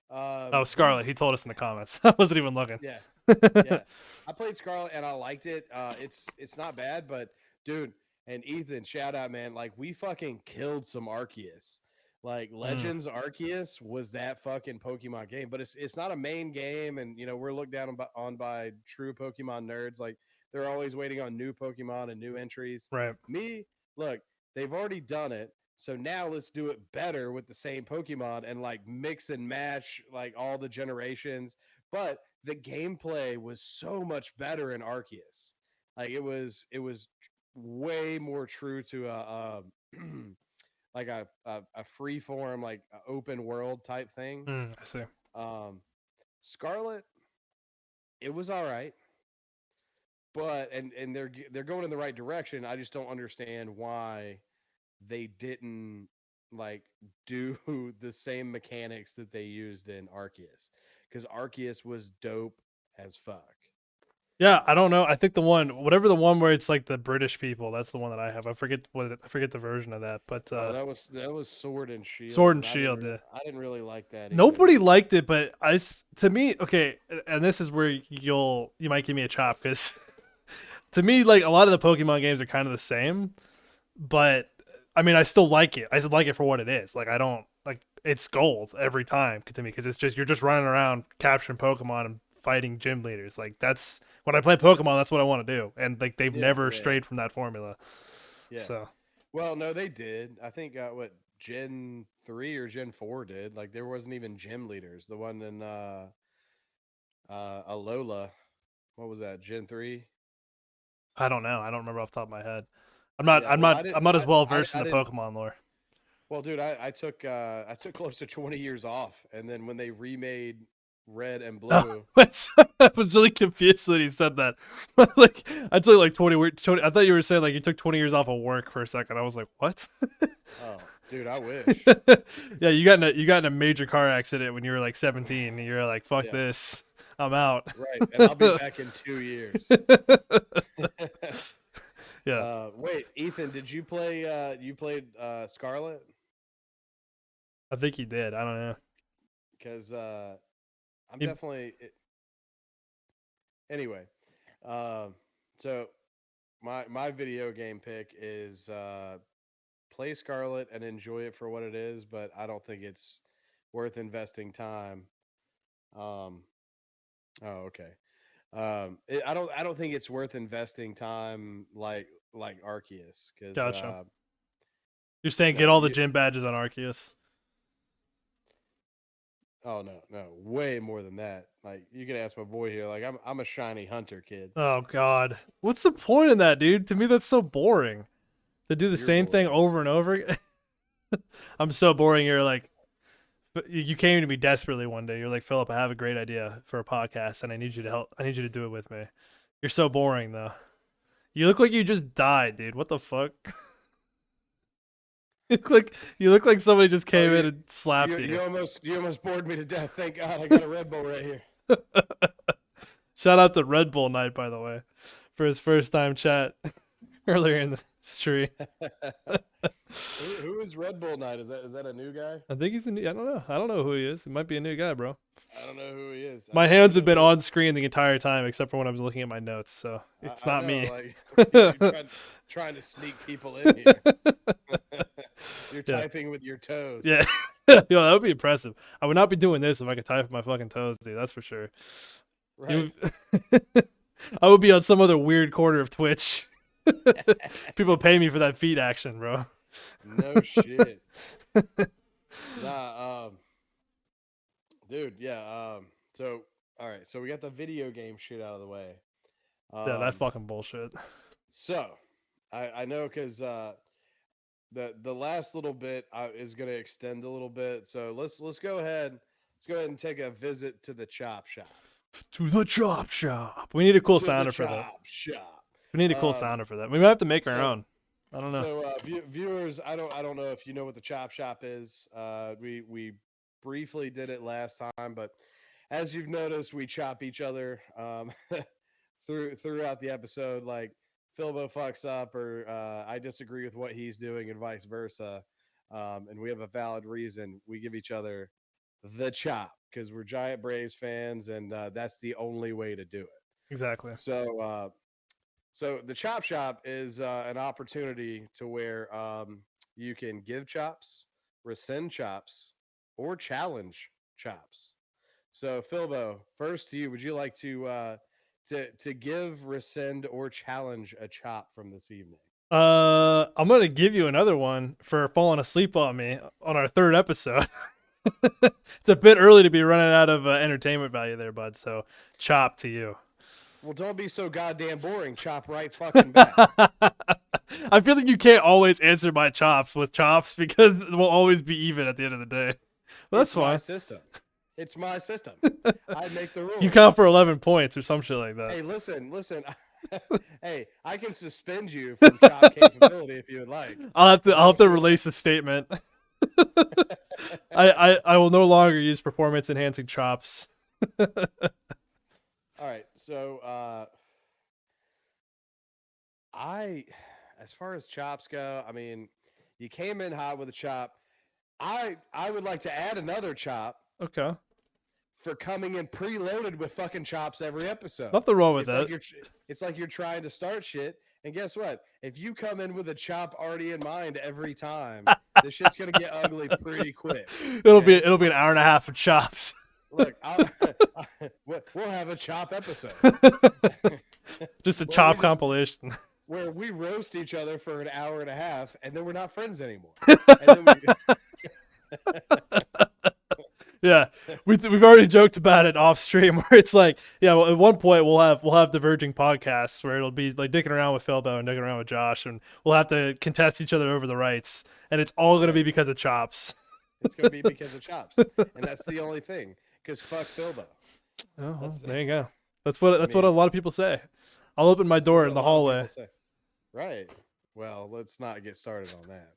Oh, Scarlet. He told us in the comments. I wasn't even looking. Yeah. Yeah. I played Scarlet and I liked it. It's not bad, but dude, and Ethan, shout out, man. Like, we fucking killed some Arceus. Like, Legends Arceus was that fucking Pokemon game, but it's not a main game, and you know we're looked down on by true Pokemon nerds. Like, they're always waiting on new Pokemon and new entries. Right. Me, look, they've already done it, so now let's do it better with the same Pokemon and like mix and match like all the generations. But the gameplay was so much better in Arceus. Like, it was way more true to a like a free form, like open world type thing. I see. Scarlet, it was all right, but and they're going in the right direction. I just don't understand why they didn't like do the same mechanics that they used in Arceus, because Arceus was dope as fuck. Yeah, I don't know. I think the one where it's like the British people, that's the one that I have. I forget the version of that, but that was Sword and Shield. Sword and Shield. I didn't really like that. Nobody liked it, but to me, okay, and this is where you might give me a chop, because to me, like, a lot of the Pokemon games are kind of the same, but I mean, I still like it. I still like it for what it is. Like, I don't like it's gold every time to me, because it's just you're just running around capturing Pokemon and fighting gym leaders. Like, that's when I play Pokemon, that's what I want to do, and like they've never strayed from that formula. Yeah. So, well, no, they did. I think what Gen 3 or Gen 4 did. Like, there wasn't even gym leaders. The one in Alola, what was that? Gen 3? I don't know. I don't remember off the top of my head. I'm not as well versed in the Pokemon lore. Well, dude, I took close to 20 years off, and then when they remade Red and Blue, I was really confused when he said that. Like, I took like 20. I thought you were saying like you took 20 years off of work for a second. I was like, what? Oh, dude, I wish. Yeah, you got in a major car accident when you were like 17. And you're like, fuck this, I'm out. Right, and I'll be back in 2 years. Yeah. Wait, Ethan, did you play? You played Scarlet? I think he did. I don't know. Because I'm definitely. Anyway, so my video game pick is play Scarlet and enjoy it for what it is, but I don't think it's worth investing time. Oh, okay. I don't think it's worth investing time like Arceus, because gotcha. You're saying get all the gym badges on Arceus? Oh no, way more than that. Like, you can ask my boy here. Like, I'm a shiny hunter kid. Oh God, what's the point in that, dude? To me, that's so boring. To do the same thing over and over again. I'm so boring. You're like You came to me desperately one day. You're like, Philip, I have a great idea for a podcast, and I need you to help. I need you to do it with me. You're so boring, though. You look like you just died, dude. What the fuck? You look like somebody just came in and slapped you you. almost bored me to death. Thank God I got a Red Bull right here. Shout out to Red Bull Knight, by the way, for his first time chat earlier in the stream. Who is Red Bull Knight? Is that a new guy? I think he's a new. I don't know. I don't know who he is. He might be a new guy, bro. I don't know who he is. My hands have been on screen the entire time, except for when I was looking at my notes. So it's not know, me. Like, you're trying to sneak people in here. You're typing with your toes. Yeah. Yo, that would be impressive. I would not be doing this if I could type with my fucking toes, dude. That's for sure. Right. I would be on some other weird corner of Twitch. People pay me for that feet action, bro. No shit. Nah, dude, yeah. So all right, so we got the video game shit out of the way. Yeah, that fucking bullshit. So I know because the last little bit is going to extend a little bit. So let's go ahead. Let's go ahead and take a visit to the chop shop. To the chop shop. We need a cool sounder for that. Chop shop. We need a cool sounder for that. We might have to make our own. I don't know. So viewers, I don't know if you know what the chop shop is. We briefly did it last time, but as you've noticed, we chop each other throughout the episode. Like Philbo fucks up, or I disagree with what he's doing, and vice versa. And we have a valid reason. We give each other the chop because we're giant Braves fans, and that's the only way to do it. Exactly. So, so the chop shop is an opportunity to where you can give chops, rescind chops, or challenge chops. So, Philbo, first to you, would you like to give, rescind, or challenge a chop from this evening? I'm gonna give you another one for falling asleep on me on our third episode. It's a bit early to be running out of entertainment value there, bud. So, chop to you. Well, don't be so goddamn boring. Chop right fucking back. I feel like you can't always answer my chops with chops because we'll always be even at the end of the day. Well, that's fine. My system. It's my system. I make the rules. You count for 11 points or some shit like that. Hey, listen. Hey, I can suspend you from chop capability if you would like. I'll have to release a statement. I will no longer use performance enhancing chops. All right, so as far as chops go, I mean, you came in hot with a chop. I would like to add another chop. Okay. For coming in preloaded with fucking chops every episode. Nothing wrong with that. It's like you're trying to start shit, and guess what? If you come in with a chop already in mind every time, this shit's gonna get ugly pretty quick. It'll be an hour and a half of chops. Look, we'll have a chop episode. Just a chop compilation. Where we roast each other for an hour and a half, and then we're not friends anymore. Yeah, we've already joked about it off stream where it's like, yeah, well, at one point we'll have diverging podcasts where it'll be like dicking around with Philbo and dicking around with Josh, and we'll have to contest each other over the rights, and it's all gonna be because of chops. It's gonna be because of chops, and that's the only thing. Because fuck Philbo. Oh, well, there you go. That's what a lot of people say. I'll open my door in the hallway. Right. Well, let's not get started on that.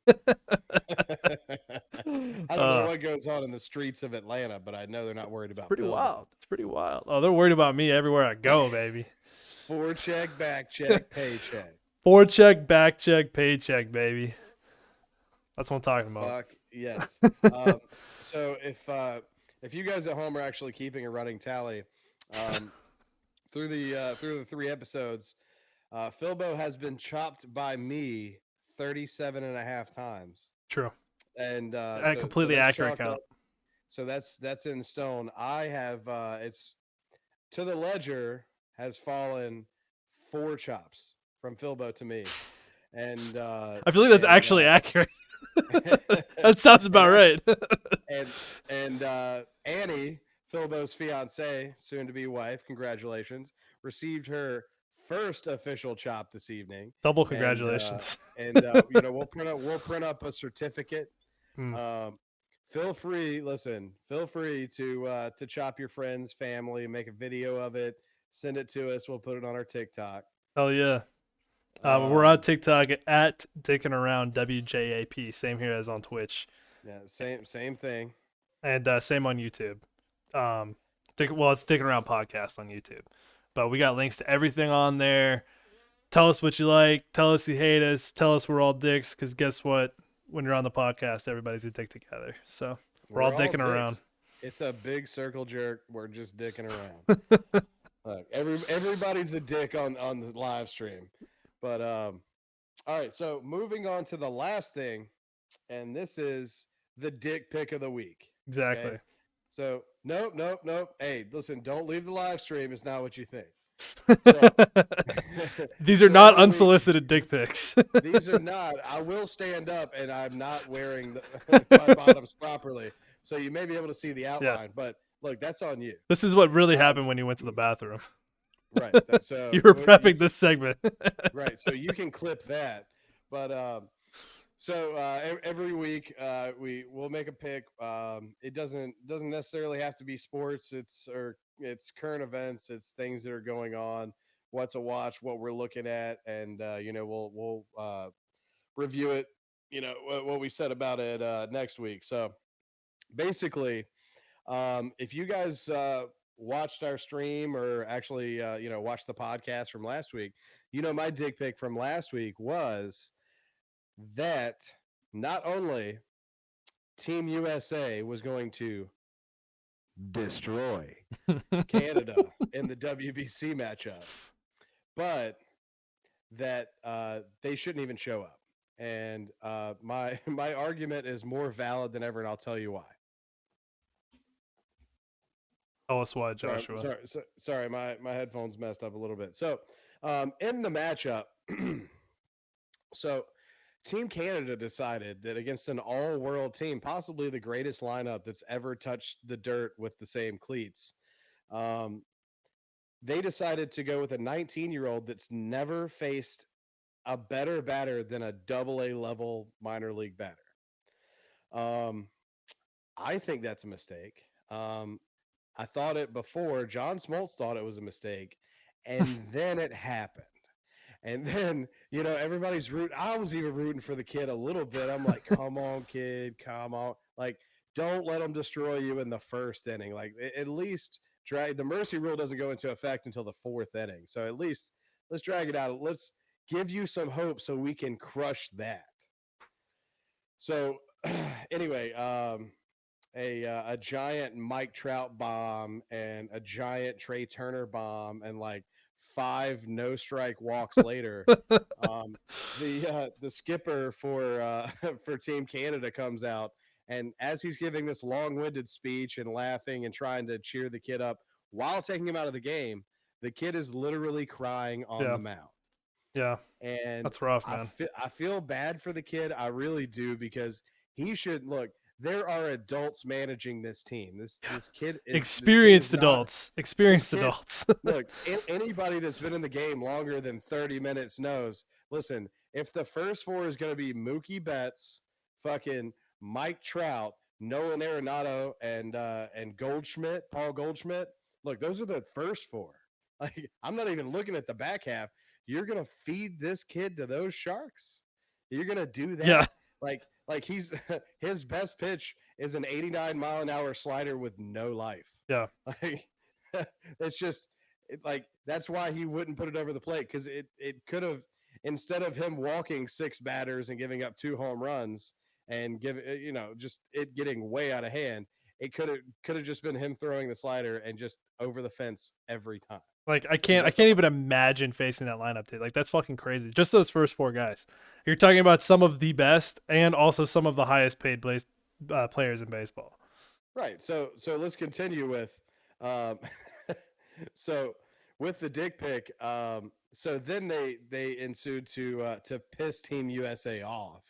I don't know what goes on in the streets of Atlanta, but I know they're not worried about. Pretty wild. It's pretty wild. Oh, they're worried about me everywhere I go, baby. Forecheck, back check, paycheck. Forecheck, back check, paycheck, baby. That's what I'm talking about. Fuck yes. So if you guys at home are actually keeping a running tally, through the 3 episodes, Philbo has been chopped by me 37.5 times. True. And completely accurate count. So that's in stone. I have it's to the ledger has fallen 4 chops from Philbo to me. And I feel like that's actually accurate. That sounds about right. and Annie, Philbo's fiance, soon to be wife, congratulations, received her first official chop this evening. Double congratulations. And we'll print up a certificate feel free. Listen, feel free to chop your friends, family, make a video of it, send it to us. We'll put it on our TikTok. Hell yeah. We're on Um, TikTok at Dickin Around WJAP. Same here as on Twitch, yeah, same thing. and same on YouTube. It's Dickin Around Podcast on YouTube, but we got links to everything on there. Tell us what you like. Tell us you hate us. Tell us we're all dicks. Because guess what? When you're on the podcast, everybody's a dick together. So we're all We're all dicking around. dicks. It's a big circle jerk. We're just dicking around. Look, everybody's a dick on the live stream. But all right, so moving on to the last thing, and this is the dick pick of the week. Exactly. Okay? So nope. Hey, listen, don't leave the live stream. It's not what you think. These are so not every week- unsolicited dick pics. These are not. I will stand up, and I'm not wearing my bottoms properly, so you may be able to see the outline. But look, that's on you. This is what really happened when you went to the bathroom. Right. So You were prepping this segment. right. So you can clip that. But every week we'll make a pick. It doesn't necessarily have to be sports. It's current events. It's things that are going on. What to watch, what we're looking at, and we'll review it. What we said about it next week. So basically, if you guys watched our stream or actually watched the podcast from last week, my dick pic from last week was that not only Team USA was going to destroy Canada in the WBC matchup, but that they shouldn't even show up. And my argument is more valid than ever, and I'll tell you why. Tell us why, Joshua. Sorry, my headphones messed up a little bit. So in the matchup, so Team Canada decided that against an all-world team, possibly the greatest lineup that's ever touched the dirt with the same cleats, they decided to go with a 19-year-old that's never faced a better batter than a AA level minor league batter. I think that's a mistake. I thought it before. John Smoltz thought it was a mistake, and then it happened. And then, everybody's rooting. I was even rooting for the kid a little bit. I'm like, come on, kid, come on. Like, don't let them destroy you in the first inning. Like, at least the mercy rule doesn't go into effect until the fourth inning. So at least let's drag it out. Let's give you some hope so we can crush that. So anyway, a giant Mike Trout bomb and a giant Trey Turner bomb and like 5 no strike walks later, the skipper for Team Canada comes out, and as he's giving this long-winded speech and laughing and trying to cheer the kid up while taking him out of the game, the kid is literally crying on the mound. Yeah, and that's rough, man. I feel bad for the kid. I really do, because he should look. There are adults managing this team. This kid is experienced adults. Look, anybody that's been in the game longer than 30 minutes knows. Listen, if the first 4 is going to be Mookie Betts, fucking Mike Trout, Nolan Arenado, and Goldschmidt, Paul Goldschmidt. Look, those are the first 4. Like, I'm not even looking at the back half. You're going to feed this kid to those sharks? You're going to do that? Yeah. Like he's his best pitch is an 89-mile-an-hour slider with no life. Yeah. Like, it's just like that's why he wouldn't put it over the plate, because it could have, instead of him walking 6 batters and giving up 2 home runs and just it getting way out of hand, it could have just been him throwing the slider and just over the fence every time. Like I can't even imagine facing that lineup, dude. Like that's fucking crazy. Just those first 4 guys. You're talking about some of the best and also some of the highest paid players in baseball. Right. So let's continue with so with the dick pic. So then they ensued to piss Team USA off,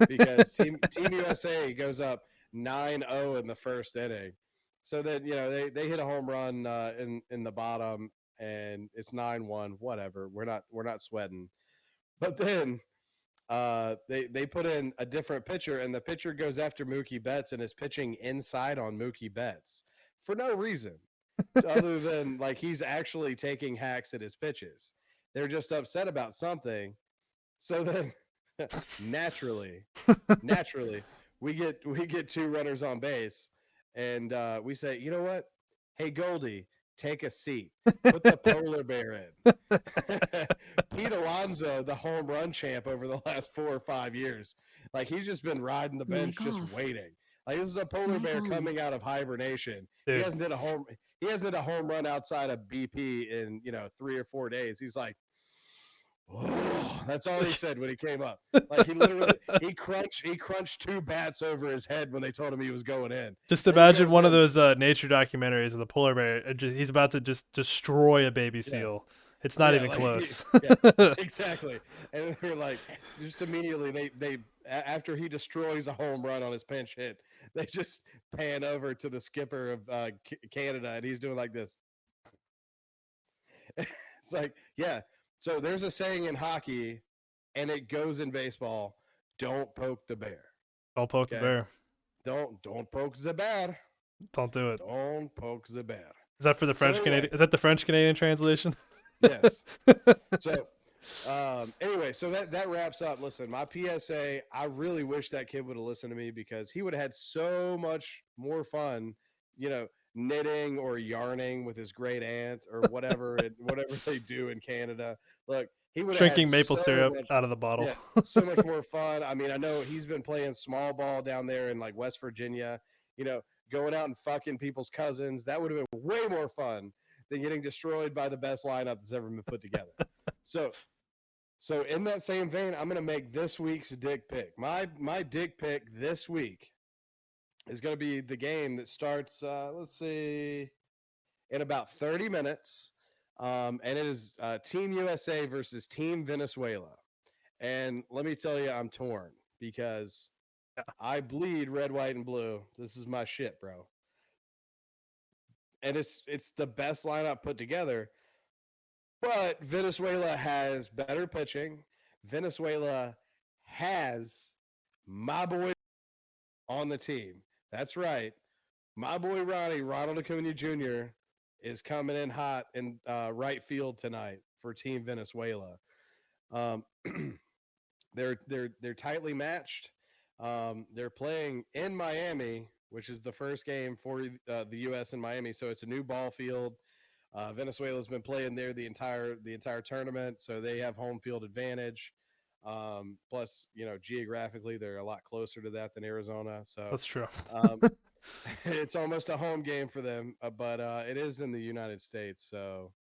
because Team USA goes up 9-0 in the first inning. So then they hit a home run in the bottom, and it's 9-1. Whatever. We're not sweating. But then they put in a different pitcher, and the pitcher goes after Mookie Betts and is pitching inside on Mookie Betts for no reason other than like he's actually taking hacks at his pitches. They're just upset about something. So then naturally, we get 2 runners on base, and we say, you know what? Hey Goldie, take a seat. Put the polar bear in. Pete Alonso, the home run champ over the last 4 or 5 years, like he's just been riding the bench, just waiting. Like this is a polar bear coming out of hibernation. Dude. He hasn't hit a home run outside of BP in 3 or 4 days. He's like, oh, that's all he said when he came up. Like he crunched 2 bats over his head when they told him he was going in. Just imagine one of those nature documentaries of the polar bear. He's about to just destroy a baby seal. It's not even close. Exactly. And they're like, just immediately they after he destroys a home run on his pinch hit, they just pan over to the skipper of Canada, and he's doing like this. It's like, yeah. So there's a saying in hockey, and it goes in baseball: don't poke the bear. Don't poke the bear. Don't poke the bear. Don't do it. Don't poke the bear. Is that for the French Canadian? Is that the French Canadian translation? Yes. So anyway, so that wraps up. Listen, my PSA, I really wish that kid would have listened to me, because he would have had so much more fun, knitting or yarning with his great aunt or whatever whatever they do in Canada. Look, he would have drinking maple syrup out of the bottle. Yeah, so much more fun. I mean, I know he's been playing small ball down there in like West Virginia, going out and fucking people's cousins. That would have been way more fun than getting destroyed by the best lineup that's ever been put together. So in that same vein, I'm going to make this week's dick pick. My dick pick this week is going to be the game that starts, let's see, in about 30 minutes. And it is Team USA versus Team Venezuela. And let me tell you, I'm torn because I bleed red, white, and blue. This is my shit, bro. And it's the best lineup put together. But Venezuela has better pitching. Venezuela has my boy on the team. That's right. My boy Ronald Acuna Jr. is coming in hot in right field tonight for Team Venezuela. They're tightly matched. They're playing in Miami, which is the first game for the U.S. in Miami. So it's a new ball field. Venezuela's been playing there the entire tournament, so they have home field advantage. Plus, geographically, they're a lot closer to that than Arizona. So that's true. It's almost a home game for them, but it is in the United States. So,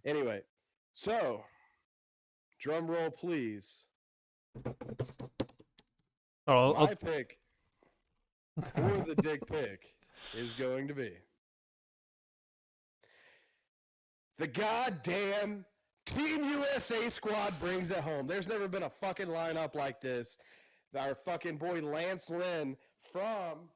Anyway, so drum roll, please. My pick for the dick pick is going to be the goddamn Team USA squad brings it home. There's never been a fucking lineup like this. Our fucking boy Lance Lynn from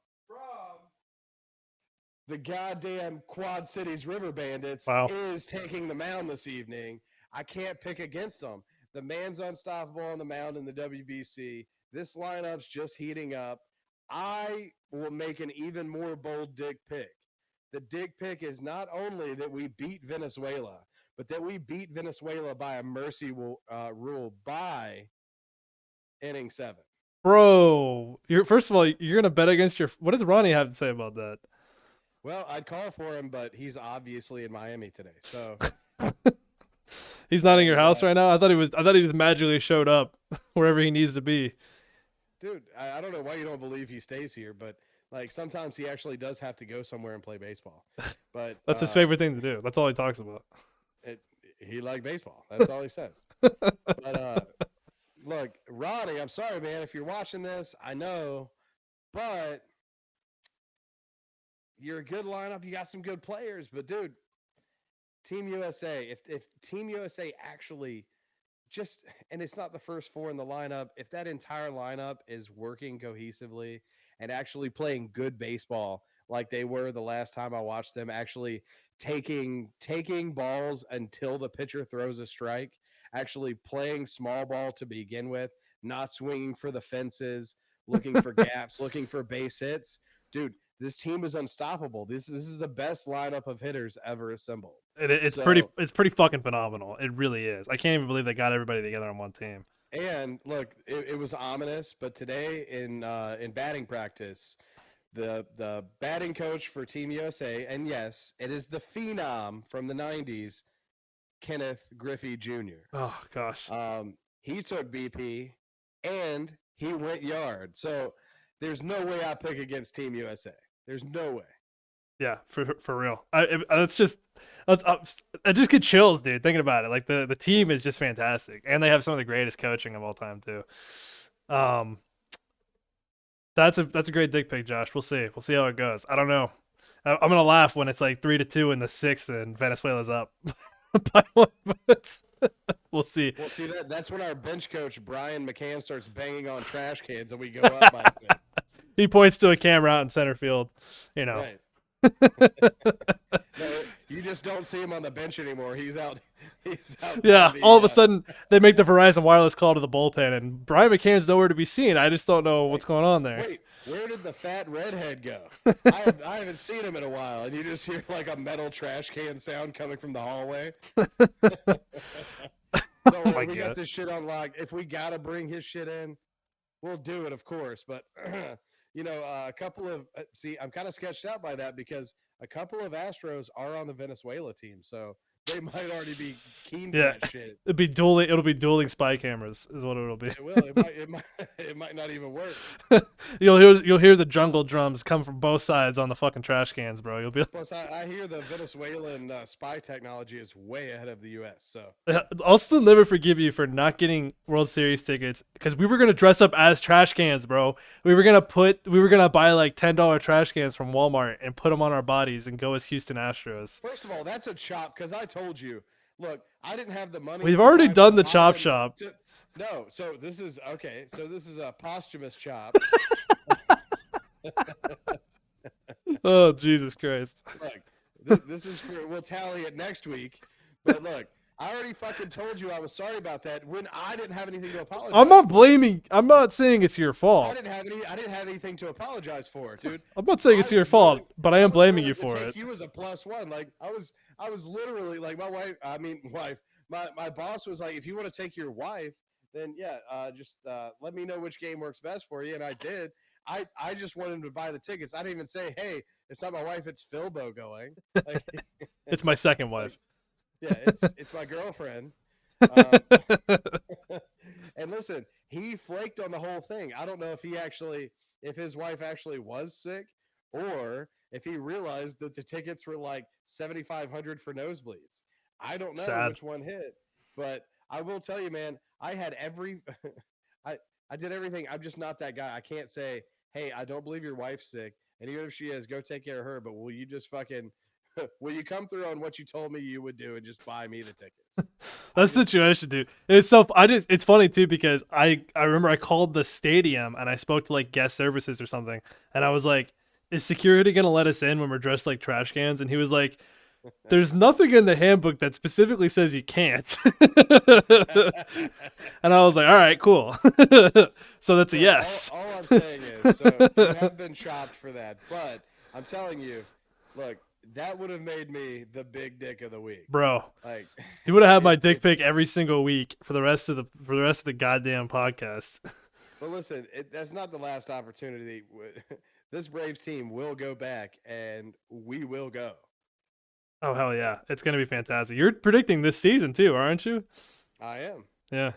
the goddamn Quad Cities River Bandits is taking the mound this evening. I can't pick against him. The man's unstoppable on the mound in the WBC. This lineup's just heating up. I will make an even more bold dick pick. The dick pick is not only that we beat Venezuela, but that we beat Venezuela by a mercy rule by inning 7. Bro, first of all, you're gonna bet against your. What does Ronnie have to say about that? Well, I'd call for him, but he's obviously in Miami today, so he's not in your house right now. I thought he just magically showed up wherever he needs to be. Dude, I don't know why you don't believe he stays here, but like sometimes he actually does have to go somewhere and play baseball. But that's his favorite thing to do. That's all he talks about. He likes baseball. That's all he says. But look, Ronnie, I'm sorry, man, if you're watching this, I know, but you're a good lineup. You got some good players, but dude, Team USA, if Team USA actually just, and it's not the first 4 in the lineup, if that entire lineup is working cohesively and actually playing good baseball like they were the last time I watched them, actually taking balls until the pitcher throws a strike, actually playing small ball to begin with, not swinging for the fences, looking for gaps, looking for base hits. Dude, this team is unstoppable. This is the best lineup of hitters ever assembled. It's pretty fucking phenomenal. It really is. I can't even believe they got everybody together on one team. And look, it was ominous, but today in batting practice, the batting coach for Team USA, and yes, it is the phenom from the '90s, Kenneth Griffey Jr. Oh gosh. He took BP and he went yard. So there's no way I pick against Team USA. There's no way. Yeah, for real. I just get chills, dude, thinking about it. Like the team is just fantastic, and they have some of the greatest coaching of all time too. That's a great dick pic, Josh. We'll see how it goes. I don't know. I'm gonna laugh when it's like 3-2 in the 6th and Venezuela's up by 1. We'll see. We'll see that's when our bench coach Brian McCann starts banging on trash cans and we go up by 6. He points to a camera out in center field. You know. Right. No, you just don't see him on the bench anymore. He's out. Yeah, all of a sudden they make the Verizon wireless call to the bullpen, and Brian McCann's nowhere to be seen. I just don't know what's going on there. Wait, where did the fat redhead go? I haven't seen him in a while, and you just hear like a metal trash can sound coming from the hallway. We got this shit on lock. If we gotta bring his shit in, we'll do it, of course. But a couple of I'm kind of sketched out by that because a couple of Astros are on the Venezuela team, so they might already be keen to that shit. It'll be dueling spy cameras, is what it'll be. It will. It might not even work. You'll hear the jungle drums come from both sides on the fucking trash cans, bro. You'll be. Plus, I hear the Venezuelan spy technology is way ahead of the U.S. So I'll still never forgive you for not getting World Series tickets because we were gonna dress up as trash cans, bro. We were gonna buy like $10 trash cans from Walmart and put them on our bodies and go as Houston Astros. First of all, that's a chop because I told you. Look, I didn't have the money. We've already done the chop shop. No, so this is okay. So this is a posthumous chop. Oh, Jesus Christ. Look, this is we'll tally it next week. But look, I already fucking told you I was sorry about that when I didn't have anything to apologize I'm not saying it's your fault. I didn't have anything to apologize for, dude. I'm not saying it's your fault, but I am blaming you for it. You was a +1. Like I was literally like my boss was like, if you want to take your wife, then yeah, just let me know which game works best for you. And I did. I just wanted him to buy the tickets. I didn't even say, hey, it's not my wife, it's Philbo going. Like, it's my second wife. Yeah, it's my girlfriend. And listen, he flaked on the whole thing. I don't know if his wife actually was sick, or if he realized that the tickets were like $7,500 for nosebleeds. I don't know which one hit, but I will tell you, man, I had I did everything. I'm just not that guy. I can't say, hey, I don't believe your wife's sick, and even if she is, go take care of her. But will you just will you come through on what you told me you would do and just buy me the tickets? That's the situation, dude. It's funny too because I remember I called the stadium and I spoke to like guest services or something, and I was like, is security gonna let us in when we're dressed like trash cans? And he was like, there's nothing in the handbook that specifically says you can't. And I was like, all right, cool. So that's a yes. All I'm saying is, so you have been chopped for that, but I'm telling you, look, that would have made me the big dick of the week, bro. Like, you would have had my dick pic every single week for the rest of the goddamn podcast. But listen, that's not the last opportunity. This Braves team will go back, and we will go. Oh, hell yeah. It's going to be fantastic. You're predicting this season too, aren't you? I am. Yeah.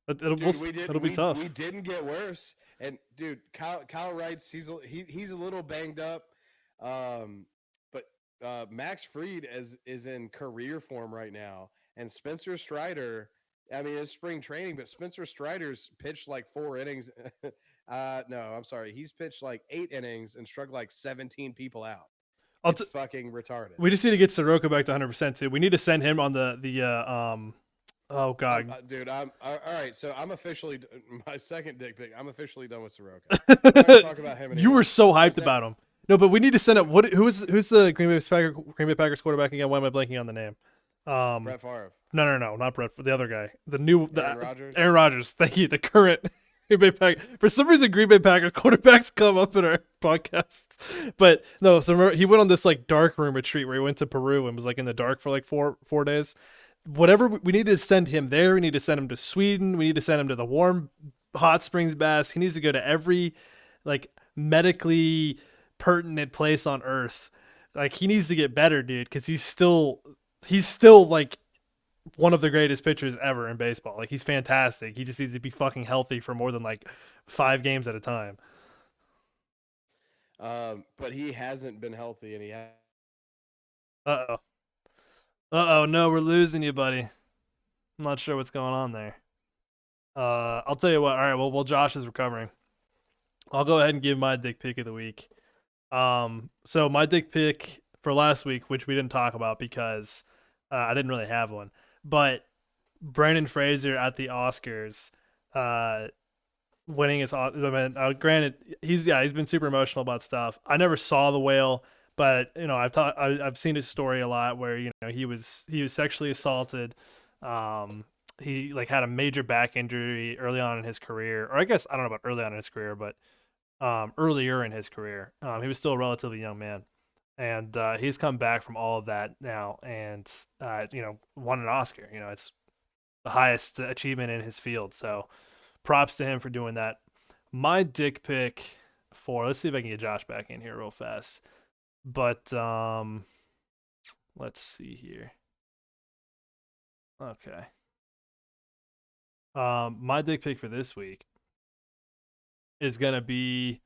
It'll be tough. We didn't get worse. And, dude, Kyle writes he's a little banged up. But Max Fried is in career form right now. And Spencer Strider, I mean, it's spring training, but Spencer Strider's pitched like 4 innings. No, I'm sorry. He's pitched like 8 innings and struck like 17 people out. It's fucking retarded. We just need to get Soroka back to 100% too. We need to send him on the oh god. Dude, I'm all right. So I'm officially my second dick pic. I'm officially done with Soroka. I'm not gonna talk about him anymore. You were so hyped about him. No, but we need to send up who's the Green Bay Packers quarterback again? Why am I blanking on the name? Brett Favre, No, not Brett. The other guy, Aaron Rodgers. Aaron Rodgers. Thank you. The current Green Bay Packers. For some reason, Green Bay Packers quarterbacks come up in our podcasts, but no. So remember, he went on this like dark room retreat where he went to Peru and was like in the dark for like four days. Whatever we need to send him there. We need to send him to Sweden. We need to send him to the warm hot springs baths. He needs to go to every like medically pertinent place on earth. Like he needs to get better, dude, because he's still like one of the greatest pitchers ever in baseball. Like he's fantastic. He just needs to be fucking healthy for more than like 5 games at a time. But he hasn't been healthy, and he has. Uh oh. No, we're losing you, buddy. I'm not sure what's going on there. I'll tell you what. All right, well, while Josh is recovering, I'll go ahead and give my dick pic of the week. So my dick pic for last week, which we didn't talk about because I didn't really have one, but Brandon Fraser at the Oscars, winning his. I mean, granted, he's been super emotional about stuff. I never saw The Whale, but I've seen his story a lot where he was sexually assaulted. He like had a major back injury early on in his career, or I guess I don't know about early on in his career, but earlier in his career, he was still a relatively young man, and he's come back from all of that now, and won an Oscar. It's the highest achievement in his field. So props to him for doing that. My dick pic for, let's see if I can get Josh back in here real fast. But let's see here. Okay. My dick pic for this week is gonna be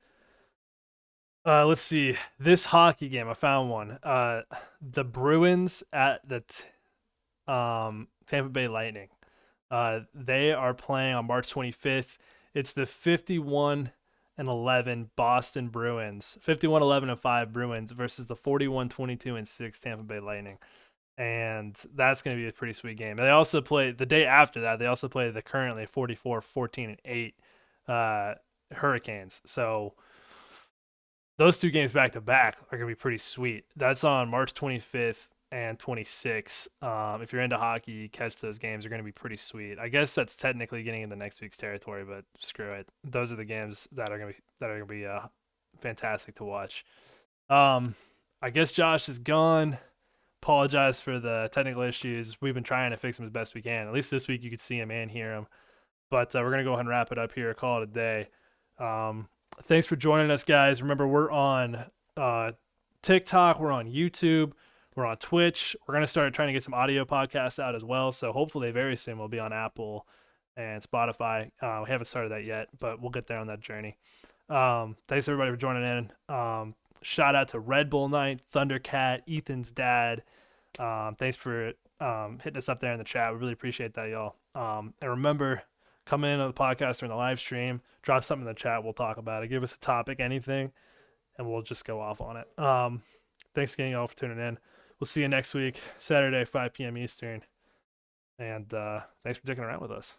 let's see, this hockey game. I found one. The Bruins at the Tampa Bay Lightning. They are playing on March 25th. It's the 51-11 Boston Bruins, 51-11-5 Bruins versus the 41-22-6 Tampa Bay Lightning. And that's going to be a pretty sweet game. They also play the day after that. They also play the currently 44-14-8 Hurricanes. So those two games back to back are going to be pretty sweet. That's on March 25th and 26th. If you're into hockey, catch those games. Are going to be pretty sweet. I guess that's technically getting into next week's territory, but screw it. Those are the games that are going to be fantastic to watch. I guess Josh is gone. Apologize for the technical issues. We've been trying to fix them as best we can. At least this week you could see him and hear him. But we're going to go ahead and wrap it up here. Call it a day. Thanks for joining us, guys. Remember, we're on TikTok. We're on YouTube. We're on Twitch. We're going to start trying to get some audio podcasts out as well. So hopefully very soon we'll be on Apple and Spotify. We haven't started that yet, but we'll get there on that journey. Thanks, everybody, for joining in. Shout out to Red Bull Knight, Thundercat, Ethan's dad. Thanks for hitting us up there in the chat. We really appreciate that, y'all. And remember, come in on the podcast during the live stream. Drop something in the chat. We'll talk about it. Give us a topic, anything, and we'll just go off on it. Thanks again, y'all, for tuning in. We'll see you next week, Saturday, 5 p.m. Eastern. And thanks for sticking around with us.